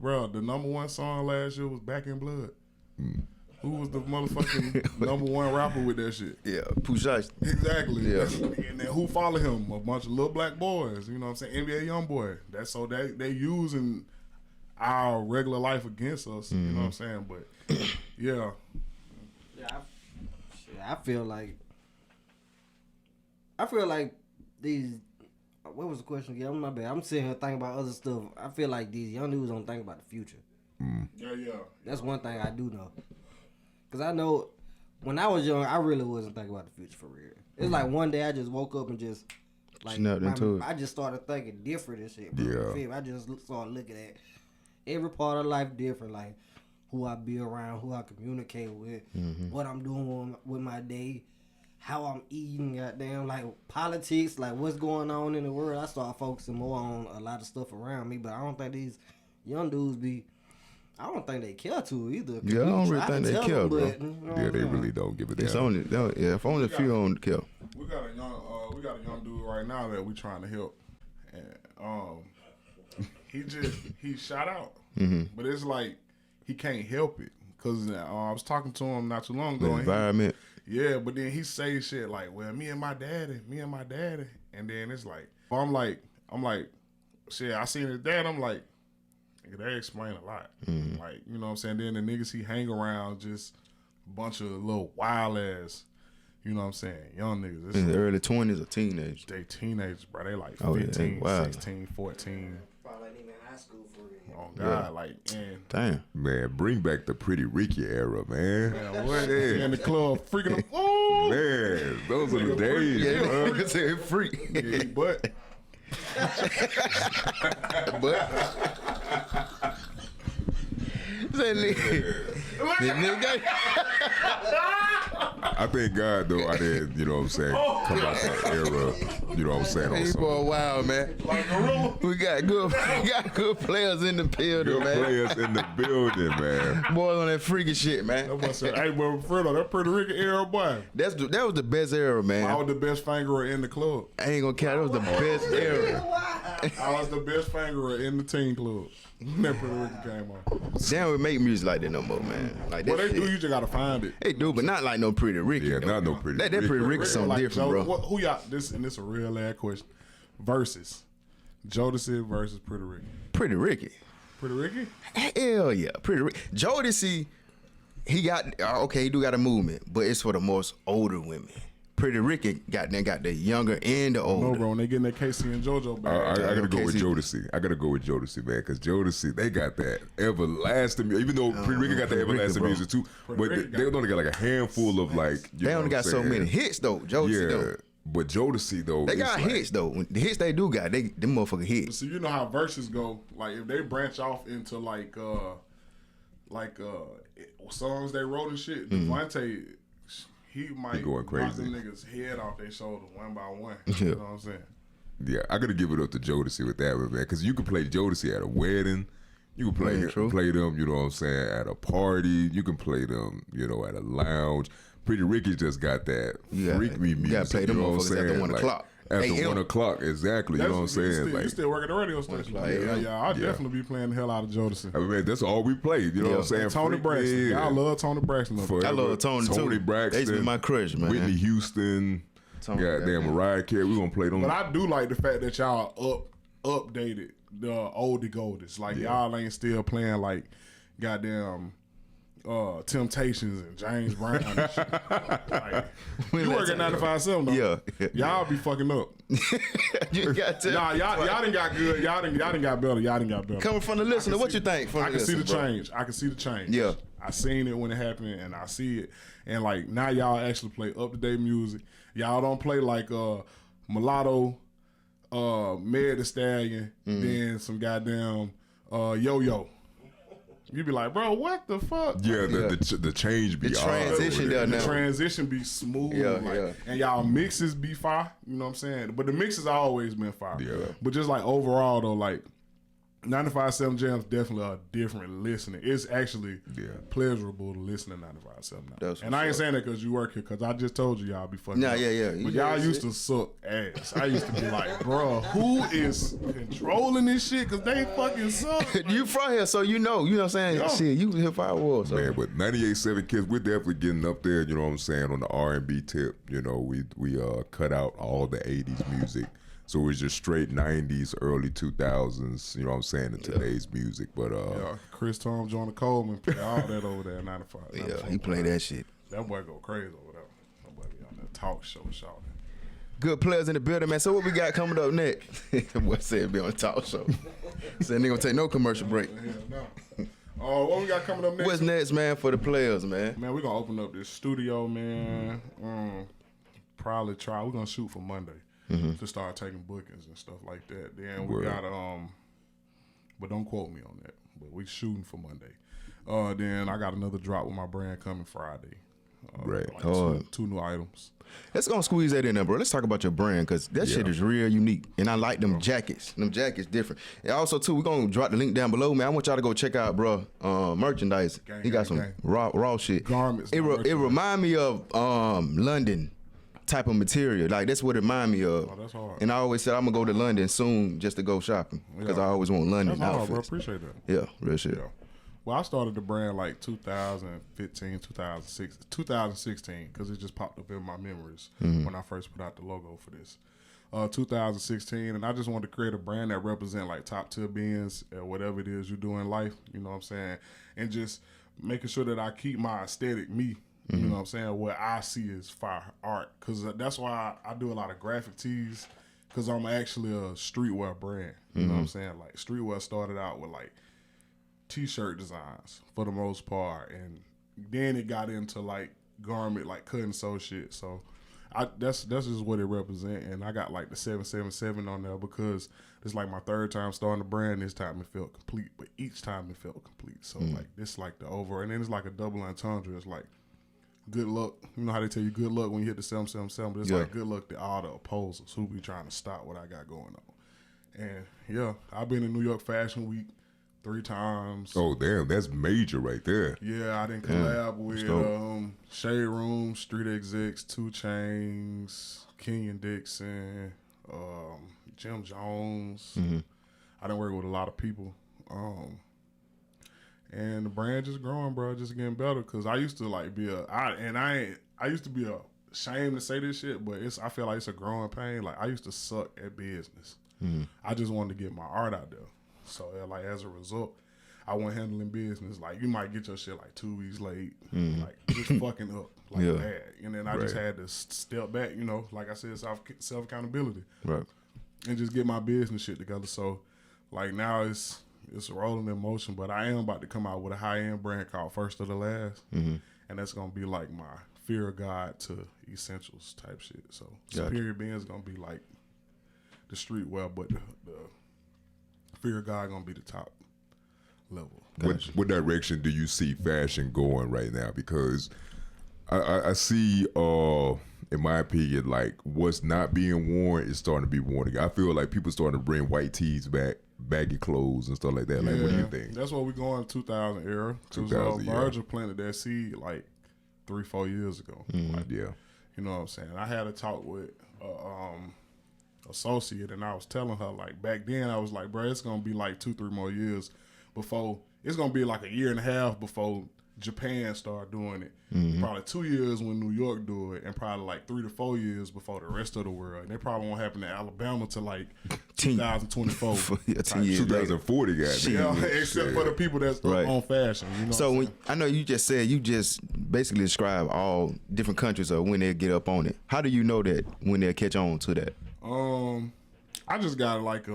Bro, the number one song last year was Back in Blood. Who was the motherfucking number one rapper with that shit? Yeah, Pusha. Exactly. Yeah. And then who followed him? A bunch of little black boys. You know what I'm saying? NBA YoungBoy. That's so they using our regular life against us. You know what I'm saying? But yeah. I feel like these. What was the question again? I'm not bad. I'm sitting here thinking about other stuff. I feel like these young dudes don't think about the future. Yeah. That's one thing I do know. Because I know when I was young, I really wasn't thinking about the future for real. It's like one day I just woke up and just, like, I just started thinking different and shit. Bro. Yeah. I just started looking at every part of life different, like who I be around, who I communicate with, what I'm doing with my day, how I'm eating, goddamn, like politics, like what's going on in the world. I start focusing more on a lot of stuff around me, but I don't think these young dudes be. I don't think they care to either. Yeah, I don't really think they care, bro. Yeah, they really don't give a damn. It's only if only a few don't care. We got a young dude right now that we trying to help, and he shot out, but it's like he can't help it because I was talking to him not too long ago. The environment. Yeah, but then he say shit like, "Well, me and my daddy," and then it's like, I'm like, shit. I seen his dad. I'm like, they explain a lot. Like, you know what I'm saying? Then the niggas he hang around just a bunch of little wild ass, you know what I'm saying, young niggas. It's In the early 20s or teenagers. they teenagers, bro. They like Oh, yeah, 15, wow. 16, 14. Probably even in high school for real. Oh, God. Like, and Damn. Man, bring back the Pretty Ricky era, man. what? Yeah. In the club freaking them. Oh! Man, those are the days, Yeah, bro. it's a freak. Yeah, but That nigga. I thank God, though, I didn't, you know what I'm saying, come out that era, you know what I'm saying, on Hey, some for a while, man. We got good players in the building, good man. players in the building, man. Boys on that freaky shit, man. hey, bro, Fredo, that Puerto Rican era, boy. That was the best era, I man. was the best fingerer in the club. I ain't gonna count. That was the best era. I was the best fingerer in the teen club. That Puerto Rican came on. Damn, we make music like that no more, man. Like that Well, they shit. do. You just gotta find it. They do, but not like no Pretty Ricky. Yeah, though. not no Pretty That Ricky. Pretty Ricky something Like different, bro. Who y'all? This a real ass question. Versus Jodeci versus Puerto Ricky. Pretty Ricky. Puerto Ricky? Hell yeah, Pretty Ricky. Jodeci, he do got a movement, but it's for the most older women. Pretty Ricky got the younger and the older. No, bro. When they getting that Casey and JoJo I back. gotta go with Casey. Jodeci. I gotta go with Jodeci, man, because Jodeci, they got that everlasting. Even though Pretty Ricky got the Pretty Ricky, everlasting bro. music too, Puerto but Ricky they only got like a handful of like. They only got so many hits though. Jodeci though. But Jodeci though, They it's got like, hits though. The hits they do got, them motherfucking hits. So you know how verses go. Like if they branch off into like songs they wrote and shit. Devontae, he might going knock crazy. them niggas head off their shoulder one by one. Yeah. You know what I'm saying? Yeah, I gotta give it up to Jodeci with that one, man, because you can play Jodeci at a wedding. You can play Yeah, true. play them, you know what I'm saying, at a party. You can play them, you know, at a lounge. Pretty Ricky just got that You gotta- freak me you music. gotta play them you know what I'm motherfuckers after saying? 1 o'clock. After AM. 1 o'clock, exactly. You know what I'm saying? You still work at the radio station. I'll definitely be playing the hell out of Jodeci. I mean, man, that's all we played. You know what I'm saying? Tony Freak Braxton. me, Y'all love Tony Braxton. Forever. I love Tony too. Tony Braxton. They used to be my crush, man. Whitney Houston. Tony Goddamn Braxton. Mariah Carey. We gonna play them. But I do like the fact that y'all updated the oldie goldies. Like y'all ain't still playing like goddamn Temptations and James Brown and shit. Like, you work at 95.7 though. Yeah. Y'all be fucking up. You got to. Nah, y'all done got good. Y'all done got better. Y'all done got better. Coming from the listener, what you think? From I the can see the listener, bro? change. I can see the change. Yeah. I seen it when it happened, and I see it. And like now, y'all actually play up to date music. Y'all don't play like Mulatto, Meg Thee Stallion, then some goddamn Yo-Yo. You be like, bro, what the fuck? yeah, the change be The all transition over there The now. transition be smooth, Yeah, like, yeah. and y'all mixes be fire. You know what I'm saying? But the mixes always been fire. Yeah. But just like overall though, like 95.7 Jams definitely a different listening. It's actually pleasurable to listen to 95.7 now. That's And I ain't what's saying that because you work here, because I just told you y'all be fucking. Nah, up. yeah. But You y'all heard used shit. to suck ass. I used to be like, bro, who is controlling this shit? Because they fucking suck. You from here, so you know. You know what I'm saying? Yeah. Shit, you here for our war. So. Man, but 98.7 Kids, we're definitely getting up there, you know what I'm saying, on the R&B tip. You know, we cut out all the 80s music. So it was just straight 90s, early 2000s, you know what I'm saying, in today's music. But Chris Tom, Jonah Coleman, play all that over there at 95. Yeah, he play that shit. That boy go crazy over there. That boy be on that talk show shouting. Good players in the building, man. So what we got coming up next? What said be on the talk show? Said they gonna take no commercial break. What we got coming up next? What's next, man, for the players, man? Man, we're gonna open up this studio, man. Probably try. We're gonna shoot for Monday to start taking bookings and stuff like that. Then we got but don't quote me on that. But we shooting for Monday. Then I got another drop with my brand coming Friday. Right. Like two new items. Let's go squeeze that in there, bro. Let's talk about your brand, because that shit is real unique. And I like them jackets. Them jackets different. And also, too, we're going to drop the link down below, man. I want y'all to go check out, bro, merchandise. He got some raw shit. Garments. It remind me of London type of material. Like, that's what it remind me of. Oh, that's hard. And I always said I'm going to go to London soon just to go shopping, because I always want London That's hard, outfits. bro. Appreciate that. Yeah, real shit. Yeah. Well, I started the brand like 2015, 2016, because it just popped up in my memories when I first put out the logo for this. 2016, and I just wanted to create a brand that represent like top tier beings at whatever it is you do in life, you know what I'm saying? And just making sure that I keep my aesthetic me, you know what I'm saying? What I see is fire art, because that's why I do a lot of graphic tees, because I'm actually a streetwear brand, you know what I'm saying? Like, streetwear started out with like T-shirt designs for the most part, and then it got into like garment, like cut and sew shit. So that's just what it represent. And I got like the 777 on there because it's like my third time starting the brand. This time it felt complete, but each time it felt complete. So like this like the over, and then it's like a double entendre. It's like good luck. You know how they tell you good luck when you hit the 777, but it's like good luck to all the opposers who be trying to stop what I got going on. And yeah, I've been in New York Fashion Week 3 times. Oh damn, that's major right there. Yeah, I didn't collab with Shade Room, Street Execs, 2 Chainz, Kenyon Dixon, Jim Jones. I didn't work with a lot of people. And the brand just growing, bro, just getting better. Cause I used to like be I used to be ashamed to say this shit, but I feel like it's a growing pain. Like I used to suck at business. I just wanted to get my art out there. So like as a result, I went handling business. Like you might get your shit like 2 weeks late, like just fucking up like bad. And then I just had to step back, you know, like I said, self accountability, Right. and just get my business shit together. So like now it's rolling in motion, but I am about to come out with a high end brand called First of the Last, and that's gonna be like my fear of God to essentials type shit. So Superior Being is gonna be like the streetwear, but the fear of God gonna be the top level. What direction do you see fashion going right now? Because I see, in my opinion, like what's not being worn is starting to be worn again. I feel like people starting to bring white tees back, baggy clothes and stuff like that. Like, what do you think? That's what we going 2000 era. 2000, Virgil planted that seed like 3-4 years ago. Like, Yeah. you know what I'm saying? I had a talk with associate, and I was telling her like back then I was like, bro, it's gonna be like 2-3 more years before it's gonna be like a year and a half before Japan start doing it. Probably 2 years when New York do it, and probably like 3 to 4 years before the rest of the world. And it probably won't happen in Alabama till like 2024. 10 years 2040, goddamn. Except for the people that's on fashion. You know So when I know you just said you just basically describe all different countries of when they get up on it. How do you know that when they'll catch on to that? I just got like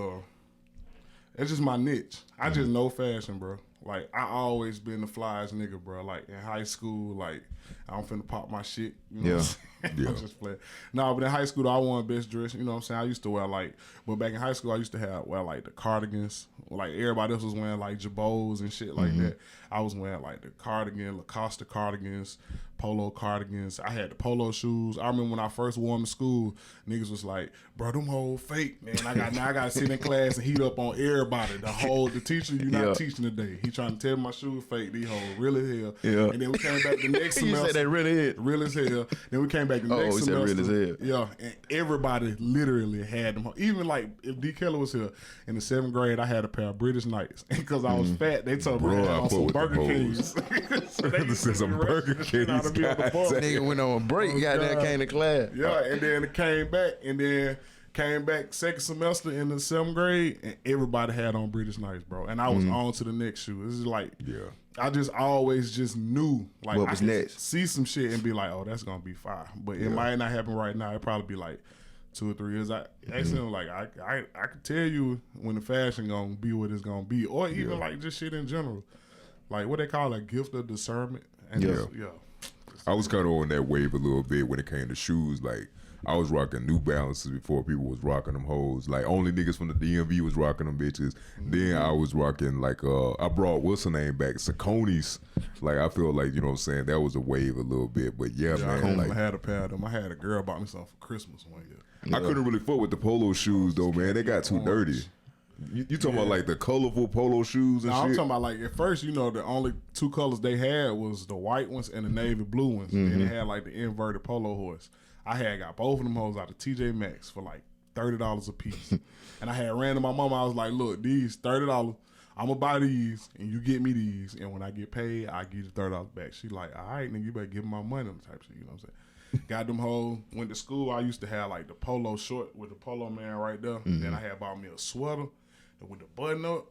it's just my niche. I just know fashion, bro. Like I always been the flyest nigga, bro. Like in high school, like I'm finna pop my shit. You know what I'm saying? I'm just playing. No, but in high school, I won best dress. You know what I'm saying? I used to wear like, but back in high school, I used to wear like the cardigans. Like everybody else was wearing like jabos and shit like that. I was wearing like the cardigan, Lacoste cardigans, polo cardigans. I had the polo shoes. I remember when I first wore them to school, niggas was like, bro, them whole fake, man. I gotta sit in class and heat up on everybody. The teacher, you not teaching today. He trying to tell my shoes fake. These hoes real as hell. Yeah. And then we came back the next semester. You said that really is real as hell. Then we came back the next semester. Real as hell. Yeah, and everybody literally had them. Even like if D. Keller was here in the 7th grade, I had a pair of British Knights because I was fat. They told me I had on some Burger Kings. So they said some Burger Kings. Nigga went on a break, goddamn came to class. Yeah, and then it came back second semester in the 7th grade, and everybody had on British Knights, bro. And I was on to the next shoe. This is like, I just always just knew like what was I could next? see some shit and be like, oh, that's gonna be fire. But it might not happen right now. It probably be like 2 or 3 years. I could tell you when the fashion gonna be what it's gonna be, or even like just shit in general, like what they call a gift of discernment. And I was kind of on that wave a little bit when it came to shoes. Like I was rocking New Balances before people was rocking them hoes. Like only niggas from the DMV was rocking them bitches. Then I was rocking like I brought what's her name back, Saucony's. Like I feel like, you know what I'm saying, that was a wave a little bit. But yeah, man. I had a pair of them. I had a girl bought me something for Christmas one year. I couldn't really fuck with the polo shoes though, man. They got too dirty. You talking about like the colorful polo shoes and shit? I'm talking about like at first, you know, the only 2 colors they had was the white ones and the navy blue ones. And they had like the inverted polo horse. I had got both of them hoes out of TJ Maxx for like $30 a piece. And I had ran to my mama. I was like, look, these $30. I'm gonna buy these and you get me these. And when I get paid, I give you the $30 back. She like, all right, nigga, you better give me my money on the type of shit. You know what I'm saying? Got them hoes, went to school. I used to have like the polo short with the polo man right there. Then I had bought me a sweater with the button up.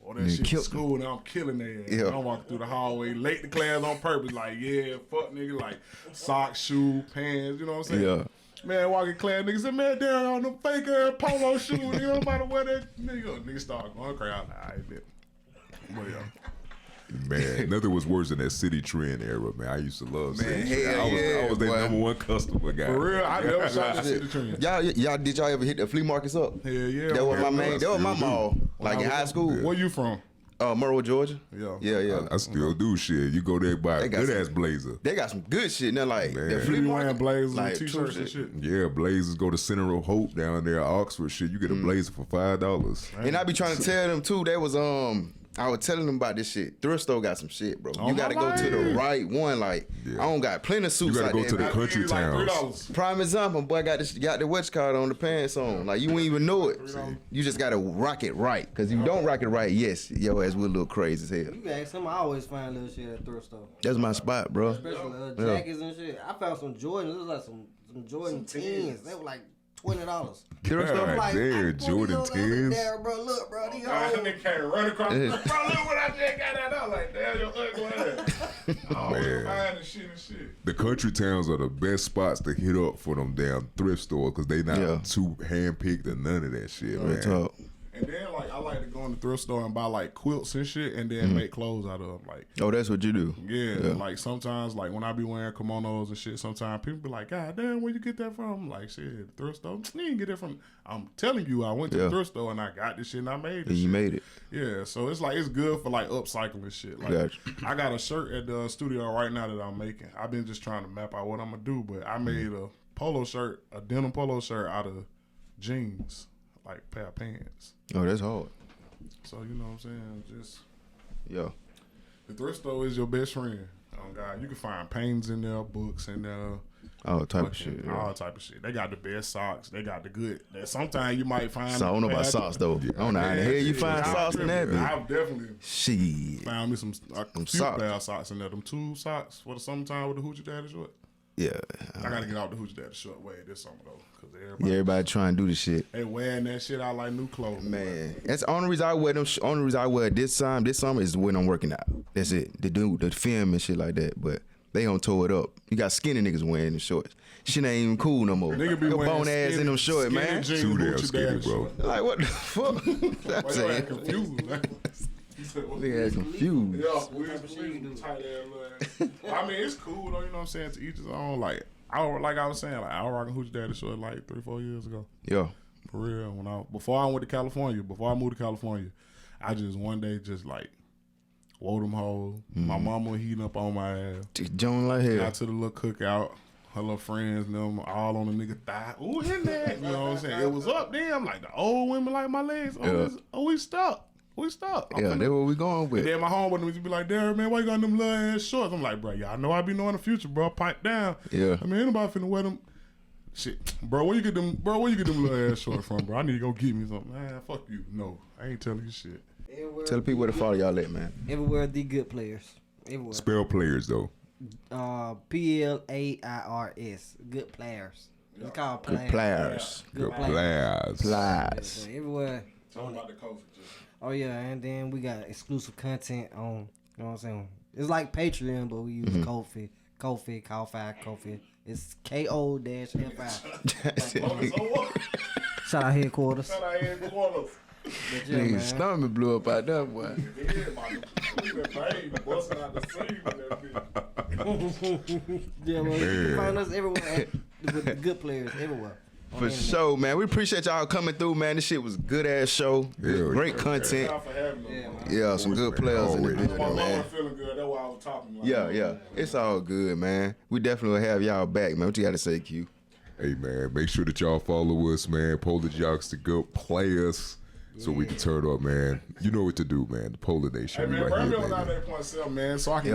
All that shit in school, and I'm killing their ass. Yeah. I'm walking through the hallway late to class on purpose, like, yeah, fuck nigga, like socks, shoe, pants, you know what I'm saying? Yeah. Man, walking class, niggas said, man, damn, on them fake ass polo shoes, nigga, nobody wear that. Nigga start going crazy. I was like, all right, bet. But yeah. Man, nothing was worse than that City Trend era, man. I used to love City Trend. hell I was their boy. number 1 customer, guy. For real, I never shot that City Trend. Y'all did y'all ever hit the flea markets up? Hell yeah. That was my man. main. That was my mall. Like in high school. Where you from? Monroe, Georgia. Yeah. Yeah. I still do shit. You go there buy a They got good ass blazer. They got some good shit now. Like Man. the flea You market, wearing blazers like, and t-shirts true and shit. Yeah, blazers. Go to Center of Hope down there, Oxford. Shit, you get a blazer for $5. And I be trying to tell them too. They was I was telling them about this shit. Thrift store got some shit, bro. Oh, You gotta go to the my right one. Like I don't got plenty of You suits. gotta like go to that. the country Like towns. $3. Prime example, boy got the watch card on the pants on. Like you wouldn't even know it. You just gotta rock it right. Cause if you don't rock it right, yes, your ass will look crazy as hell. You can ask him. I always find little shit at thrift store, That's my spot, bro. especially jackets and shit. I found some Jordans. It was like some Jordan 10s. They were like $20. Thrift store. God Like, damn, Jordan 10s. There, bro. Look, bro. These That hoes. nigga can't run across the bro, look what I just got out. I was like, damn, your ugly ass. Oh, Man. fine and shit. The country towns are the best spots to hit up for them damn thrift stores because they not too hand-picked or none of that shit, man. Talk. And then, like, I like to go in the thrift store and buy, like, quilts and shit and then make clothes out of them. Like, Oh, that's what you do. yeah, like, sometimes, like, when I be wearing kimonos and shit, sometimes people be like, God damn, where you get that from? I'm like, shit, thrift store? You didn't get it from... I'm telling you, I went to the thrift store and I got this shit and I made this You shit. made it. Yeah, so it's like, it's good for, like, upcycling shit. Like, Gotcha. I got a shirt at the studio right now that I'm making. I've been just trying to map out what I'm going to do, but I made a polo shirt, a denim polo shirt out of jeans, like, pair of pants. Oh, that's hard. So, you know what I'm saying? Just Yeah. the thrift store is your best friend. Oh God, you can find paintings in there, books in there, All type of shit. Yeah. all type of shit. They got the best socks. They got the good. Sometimes you might find. So I don't know about socks though. I don't know how the hell you find socks in that bitch. I've definitely Shit. found me some a few socks. pair of socks in there. Them 2 socks for the summertime with the hoochie daddy short. Yeah. I gotta get out the hoochie daddy short way this summer though, cause Yeah, everybody trying to do the shit. they wearing that shit out like new clothes. Man, that's the only reason I wear them. Only reason I wear this summer is when I'm working out. That's it. The dude, the film and shit like that. But they don't toe it up. You got skinny niggas wearing the shorts. Shit ain't even cool no more. Nigga be Your wearing bone ass in them shorts, skinny man. jeans, Too damn hoochie skinny, daddy bro. short. Like what the fuck? I'm Why you saying, act confused? Man? He said, what? nigga ass confused. Yeah, we tight ass little. I mean, it's cool though. You know what I'm saying? To each his own. Like I was saying, like I was rocking hoochie daddy short like 3-4 years ago. Yeah. For real. Before I went to California, before I moved to California, I just one day just like wore them hoes. My mama heating up on my ass. Joan like hell. Got to the little cookout. Her little friends and them all on the nigga thigh. Ooh, in there. You know what I'm saying? It was up there. I'm like, the old women like my legs. We stuck. We stuck. Yeah, that's what we going And with. then my homeboy would be like, Darren, man, why you got them little ass shorts? I'm like, bro, y'all know I be knowing the future, bro. Pipe down. Yeah. I mean, anybody finna wear them. Shit. Bro, where you get them little ass shorts from, bro? I need to go get me something. Man, fuck you. No, I ain't telling you shit. Tell the people where to follow y'all at, man. Everywhere the Goodplairs. Everywhere. Spell players though. Plairs. Goodplairs. It's called Players. Pliers. Good Goodplairs. players. Pliers. So everywhere. Tell them about the COVID. Oh yeah, and then we got exclusive content on. You know what I'm saying? It's like Patreon, but we use Ko-fi. It's KO-FI. Shout out headquarters. But yeah, Nigga man. stomach blew up out there, boy. busting out the seam with that bitch. Yeah, well, you can find us everywhere with the Goodplairs everywhere. For sure, man. We appreciate y'all coming through, man. This shit was a good ass show. Yeah, Great yeah. content. Shout out for having us, man. Yeah, some good players in the Always. video, My man. mama feeling good. That's why I was talking. Like, Yeah. It's all good, man. We definitely will have y'all back, man. What you got to say, Q? Hey man, make sure that y'all follow us, man. Polar JoQs, the Goodplairs, so we can turn up, man. You know what to do, man. The Polar Nation, Hey we man, right bring me here, on out baby. that 8.7, man, so I can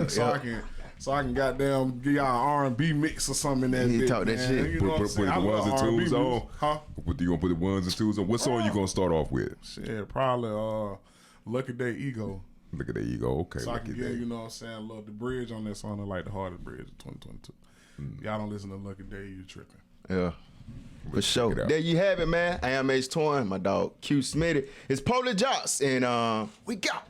Yeah. so I can goddamn give y'all an R&B mix or something in that You bitch, talk that man. shit. You know what I'm Put saying? the I ones love and R&B twos music. on. Huh? You gonna put the ones and twos on? What song you gonna start off with? Shit, probably Lucky Day Ego. Look at there you go. Okay, So I look can at get, that. you know what I'm saying, love the bridge on that song. I like the hardest bridge of 2022. Y'all don't listen to Lucky Day, you tripping. Yeah. For Check sure. it out. There you have it, man. I am H Torn, my dog Q Smitty. It's Polar JoQs, and we got.